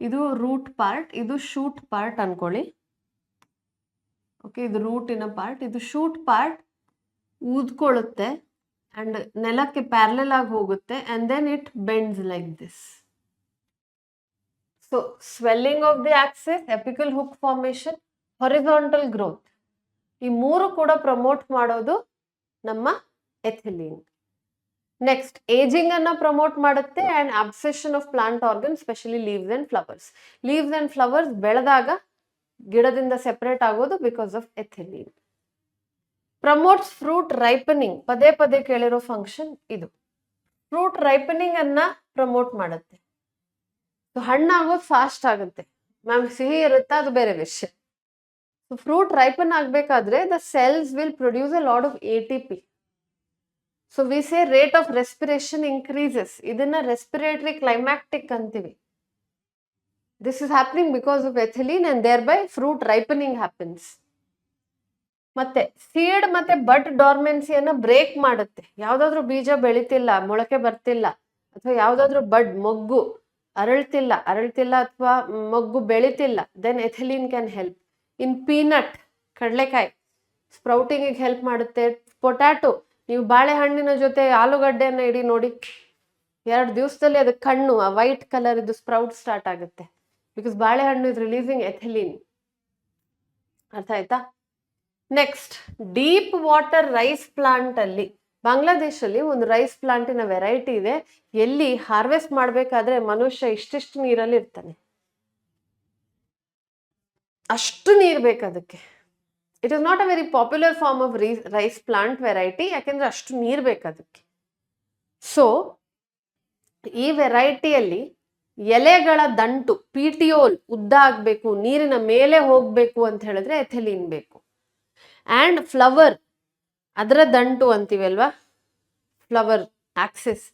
ಇದು ರೂಟ್ ಪಾರ್ಟ್, ಇದು ಶೂಟ್ ಪಾರ್ಟ್ ಅನ್ಕೊಳ್ಳಿ. ಓಕೆ, ಇದು ರೂಟಿನ ಪಾರ್ಟ್, ಇದು ಶೂಟ್ ಪಾರ್ಟ್ ಊದ್ಕೊಳ್ಳುತ್ತೆ ಅಂಡ್ ನೆಲಕ್ಕೆ ಪ್ಯಾರಲಲ್ ಆಗಿ ಹೋಗುತ್ತೆ and then it bends like this. So swelling of the axis, apical hook formation, horizontal growth, ಈ ಮೂರು ಕೂಡ ಪ್ರಮೋಟ್ ಮಾಡೋದು ನಮ್ಮ ಎಥಿಲೀನ್. ನೆಕ್ಸ್ಟ್, ಏಜಿಂಗ್ ಅನ್ನ ಪ್ರಮೋಟ್ ಮಾಡುತ್ತೆ and abscission of plant organ, specially leaves and flowers. Leaves and flowers ಬೆಳೆದಾಗ ಗಿಡದಿಂದ separate ಆಗೋದು because of ethylene. Promotes fruit ripening, ಪದೇ ಪದೇ ಕೇಳಿರೋ ಫಂಕ್ಷನ್ ಇದು. ಫ್ರೂಟ್ ರೈಪನಿಂಗ್ ಅನ್ನ ಪ್ರಮೋಟ್ ಮಾಡುತ್ತೆ. ಹಣ್ಣಾಗೋದು ಫಾಸ್ಟ್ ಆಗುತ್ತೆ. ಮ್ಯಾಮ್ ಸಿಹಿ ಇರುತ್ತಾ, ಅದು ಬೇರೆ ವಿಷಯ. ಸೊ ಫ್ರೂಟ್ ರೈಪನ್ ಆಗ್ಬೇಕಾದ್ರೆ the cells will produce a lot of ATP. So we say rate of respiration increases. ಇದನ್ನ ರೆಸ್ಪಿರೇಟರಿ ಕ್ಲೈಮ್ಯಾಕ್ಟಿಕ್ ಅಂತೀವಿ. This is happening because of ethylene and thereby fruit ripening happens. ಮತ್ತೆ seed ಮತ್ತೆ bud ಡಾರ್ಮೆನ್ಸಿಯನ್ನ break ಮಾಡುತ್ತೆ. ಯಾವ್ದಾದ್ರು ಬೀಜ ಬೆಳಿತಿಲ್ಲ, ಮೊಳಕೆ ಬರ್ತಿಲ್ಲ, ಅಥವಾ ಯಾವ್ದಾದ್ರು ಬಡ್ ಮೊಗ್ಗು ಅರಳ್ತಿಲ್ಲ ಅಥವಾ ಮೊಗ್ಗು ಬೆಳಿತಿಲ್ಲ, then ethylene can help. In peanut, ಕಡಲೆಕಾಯಿ ಸ್ಪ್ರೌಟಿಂಗ್ ಹೆಲ್ಪ್ ಮಾಡುತ್ತೆ. ಪೊಟ್ಯಾಟೊ, ನೀವು ಬಾಳೆಹಣ್ಣಿನ ಜೊತೆ ಆಲೂಗಡ್ಡೆಯನ್ನ ಇಡಿ ನೋಡಿ, 2 ದಿವಸದಲ್ಲಿ ಅದು ಕಣ್ಣು ಆ ವೈಟ್ ಕಲರ್ ಇದು ಸ್ಪ್ರೌಟ್ ಸ್ಟಾರ್ಟ್ ಆಗುತ್ತೆ, ಬಿಕಾಸ್ ಬಾಳೆಹಣ್ಣು ಇಸ್ ರಿಲೀಸಿಂಗ್ ಎಥಿಲೀನ್. ಅರ್ಥ ಆಯ್ತಾ? Next, deep water rice plant ಅಲ್ಲಿ, ಬಾಂಗ್ಲಾದೇಶಲ್ಲಿ ಒಂದು ರೈಸ್ ಪ್ಲಾಂಟಿನ ವೆರೈಟಿ ಇದೆ, ಎಲ್ಲಿ ಹಾರ್ವೆಸ್ಟ್ ಮಾಡಬೇಕಾದ್ರೆ ಮನುಷ್ಯ ಇಷ್ಟಿಷ್ಟು ನೀರಲ್ಲಿ ಇರ್ತಾನೆ, ಅಷ್ಟು ನೀರು ಬೇಕು ಅದಕ್ಕೆ. It is not a very popular form of rice plant variety, ಯಾಕೆಂದ್ರೆ ಅಷ್ಟು ನೀರು ಬೇಕು ಅದಕ್ಕೆ. ಸೊ ಈ ವೆರೈಟಿಯಲ್ಲಿ ಎಲೆಗಳ ದಂಟು ಪಿಟಿಯೋಲ್ ಉದ್ದ ಆಗ್ಬೇಕು, ನೀರಿನ ಮೇಲೆ ಹೋಗ್ಬೇಕು ಅಂತ ಹೇಳಿದ್ರೆ ಎಥೆಲೀನ್ ಬೇಕು. ಅಂಡ್ ಫ್ಲವರ್, ಅದರ ದಂಟು ಅಂತೀವಿ ಅಲ್ವಾ, ಫ್ಲವರ್ ಆಕ್ಸಿಸ್,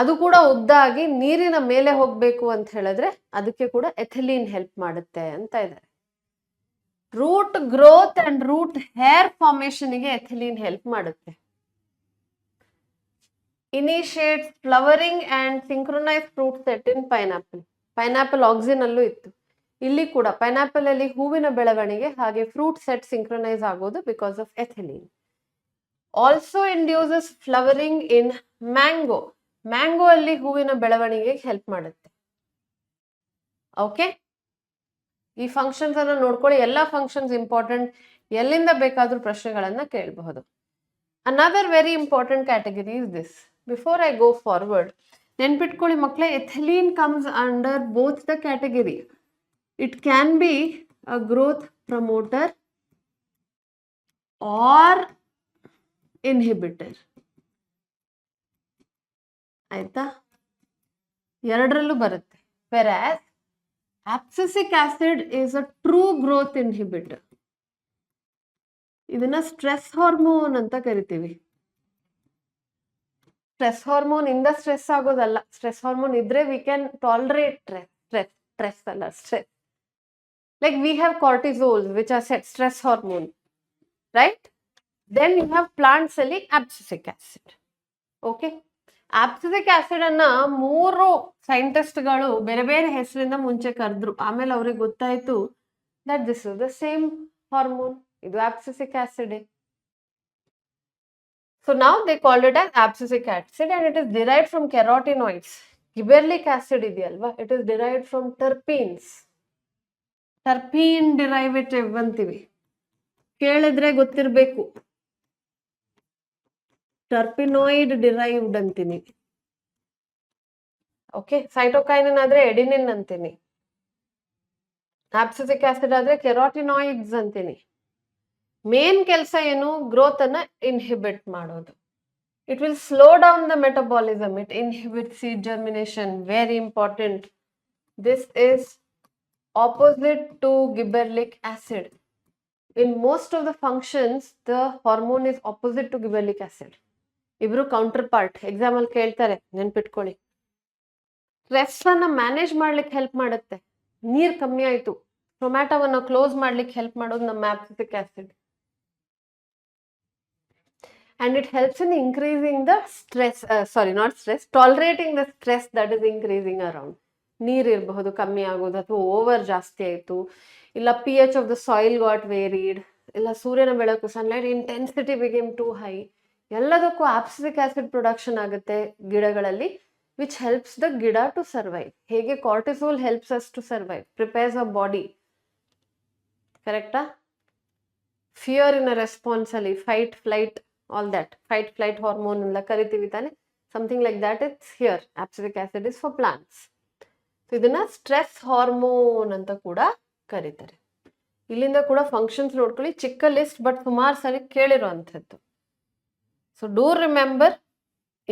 ಅದು ಕೂಡ ಉದ್ದಾಗಿ ನೀರಿನ ಮೇಲೆ ಹೋಗ್ಬೇಕು ಅಂತ ಹೇಳಿದ್ರೆ ಅದಕ್ಕೆ ಕೂಡ ಎಥೆಲೀನ್ ಹೆಲ್ಪ್ ಮಾಡುತ್ತೆ ಅಂತ ಇದ್ದಾರೆ. Root growth and root hair ಫಾರ್ಮೇಶನ್ಗೆ ಎಥೆಲೀನ್ ಹೆಲ್ಪ್ ಮಾಡುತ್ತೆ. Initiates flowering and synchronise fruit set in pineapple. Pineapple auxin ಅಲ್ಲೂ ಇತ್ತು, ಇಲ್ಲಿ ಕೂಡ ಪೈನಾಪಲ್ ಅಲ್ಲಿ ಹೂವಿನ ಬೆಳವಣಿಗೆ ಹಾಗೆ ಫ್ರೂಟ್ ಸೆಟ್ ಸಿಂಕ್ರೊನೈಸ್ ಆಗೋದು because of ethylene. Also induces flowering in mango. Mango ಅಲ್ಲಿ ಹೂವಿನ ಬೆಳವಣಿಗೆಗೆ ಹೆಲ್ಪ್ ಮಾಡುತ್ತೆ. ಓಕೆ, ಈ ಫಂಕ್ಷನ್ಸ್ ಅನ್ನು ನೋಡ್ಕೊಳ್ಳಿ, ಎಲ್ಲ ಫಂಕ್ಷನ್ಸ್ ಇಂಪಾರ್ಟೆಂಟ್, ಎಲ್ಲಿಂದ ಬೇಕಾದ್ರೂ ಪ್ರಶ್ನೆಗಳನ್ನ ಕೇಳಬಹುದು. Another very important category is this. Before I go forward, ನೆನ್ಪಿಟ್ಕೊಳ್ಳಿ ಮಕ್ಕಳೇ, ethylene comes under both the category. It can be a growth promoter or inhibitor. ಆಯ್ತಾ, ಎರಡರಲ್ಲೂ ಬರುತ್ತೆ. whereas abscisic acid is a true growth inhibitor. ಇದನ್ನ stress hormone ಅಂತ ಕರಿತೀವಿ. Stress hormone ಇಂದ stress ಆಗೋದಲ್ಲ, ಸ್ಟ್ರೆಸ್ ಹಾರ್ಮೋನ್ ಇದ್ರೆ ವಿ ಕ್ಯಾನ್ ಟಾಲರೇಟ್ ಸ್ಟ್ರೆಸ್ ಅಲ್ಲ, stress. Like we have cortisol which are stress hormone, right? Then you have plants ಅಲ್ಲಿ abscisic acid. Okay, abscisic acid ಅನ್ನ 3 ಸೈಂಟಿಸ್ಟ್ಗಳು ಬೇರೆ ಬೇರೆ ಹೆಸರಿಂದ ಮುಂಚೆ ಕರೆದ್ರು. ಆಮೇಲೆ ಅವ್ರಿಗೆ ಗೊತ್ತಾಯ್ತು that this is the same hormone, ಇದು abscisic acid. So now they called it as abscisic acid and it is derived from carotenoids. Gibberellic acid ಇದೆಯಲ್ವಾ, it is derived from terpenes. Terpene derivative ಅಂತೀವಿ, ಕೇಳಿದ್ರೆ ಗೊತ್ತಿರ್ಬೇಕು. Terpenoid derived ಅಂತೀನಿ. Okay, cytokinin ಆದ್ರೆ adenine ಅಂತೀನಿ, ಆಬ್ಸಿಸಿಕ್ acid ಆದ್ರೆ ಕೆರಾಟಿನಾಯ್ಡ್ಸ್ ಅಂತೀನಿ. Main ಕೆಲಸ ಏನು? ಗ್ರೋತ್ ಅನ್ನ ಇನ್ಹಿಬಿಟ್ ಮಾಡೋದು. It will slow down the metabolism, it inhibit seed germination. Very important. This is opposite to gibberellic acid. In most of the functions the hormone is opposite to gibberellic acid. ಇಬ್ರು counter part. Exam ಅಲ್ಲಿ ಕೇಳ್ತಾರೆ, ನೆನ್ಪಿಟ್ಕೊಳ್ಳಿ. Stress ಅನ್ನ manage ಮಾಡ್ಲಿಕ್ಕೆ help ಮಾಡುತ್ತೆ. ನೀರ್ ಕಮ್ಮಿ ಆಯ್ತು, ಟೊಮ್ಯಾಟೋವನ್ನ ಕ್ಲೋಸ್ ಮಾಡ್ಲಿಕ್ಕೆ ಹೆಲ್ಪ್ ಮಾಡೋದು ನಮ್ಮ abscisic acid. And it helps in increasing the stress, tolerating the stress that is increasing around. ನೀರ್ ಇರಬಹುದು ಕಮ್ಮಿ ಆಗೋದು, ಅಥವಾ ಓವರ್ ಜಾಸ್ತಿ ಆಯ್ತು, ಇಲ್ಲ pH of the soil got varied, ಇಲ್ಲ ಸೂರ್ಯನ ಬೆಳಕು sunlight intensity became too high. ಎಲ್ಲದಕ್ಕೂ ಆಬ್ಸಿಸಿಕ್ ಆಸಿಡ್ ಪ್ರೊಡಕ್ಷನ್ ಆಗುತ್ತೆ ಗಿಡಗಳಲ್ಲಿ, ವಿಚ್ ಹೆಲ್ಪ್ಸ್ ದ ಗಿಡ ಟು ಸರ್ವೈವ್. ಹೇಗೆ cortisol helps us to survive, prepares a body, ಕರೆಕ್ಟಾ? ಫಿಯರ್ ಇನ್ ರೆಸ್ಪಾನ್ಸ್ ಅಲ್ಲಿ fight flight, all that fight flight hormone ಎಲ್ಲ ಕರಿತೀವಿ ತಾನೆ, something like that it's here. Abscisic acid is for plants. ಇದನ್ನ stress hormone ಅಂತ ಕೂಡ ಕರೀತಾರೆ. ಇಲ್ಲಿಂದ ಕೂಡ ಫಂಕ್ಷನ್ಸ್ ನೋಡ್ಕೊಳ್ಳಿ, ಚಿಕ್ಕ ಲಿಸ್ಟ್ ಬಟ್ ಸುಮಾರು ಸರಿ ಕೇಳಿರುವಂಥದ್ದು. ಸೊ ಡೂ ರಿಮೆಂಬರ್,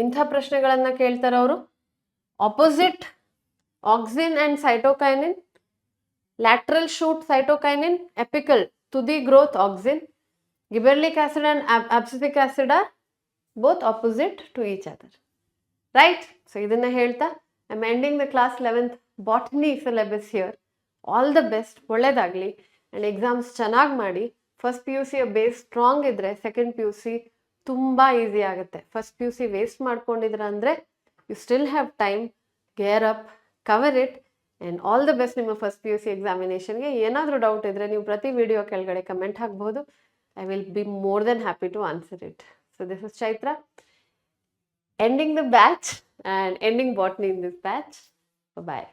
ಇಂಥ ಪ್ರಶ್ನೆಗಳನ್ನ ಕೇಳ್ತಾರೆ ಅವರು. Opposite auxin and cytokinin, lateral shoot cytokinin, apical ತುದಿ growth auxin. Gibberellic acid and abscisic acid are both opposite to each other, right? So ಇದನ್ನ ಹೇಳ್ತಾ I am ending the class 11th botany syllabus here. All the best, ಒಳ್ಳೇದಾಗ್ಲಿ, and exams ಚೆನ್ನಾಗಿ ಮಾಡಿ. First PUC base strong ಇದ್ರೆ second PUC ತುಂಬಾ easy ಆಗುತ್ತೆ. First PUC waste ಮಾಡ್ಕೊಂಡಿದ್ರ ಅಂದ್ರೆ you still have time. Gear up, cover it, and all the best ನಿಮ್ಮ first PUC ಎಕ್ಸಾಮಿನೇಷನ್ಗೆ. ಏನಾದರೂ ಡೌಟ್ ಇದ್ರೆ ನೀವು ಪ್ರತಿ ವಿಡಿಯೋ ಕೆಳಗಡೆ ಕಮೆಂಟ್ ಹಾಕ್ಬಹುದು. I will be more than happy to answer it. So this is Chaitra ending the batch and ending botany in this batch. Bye-bye.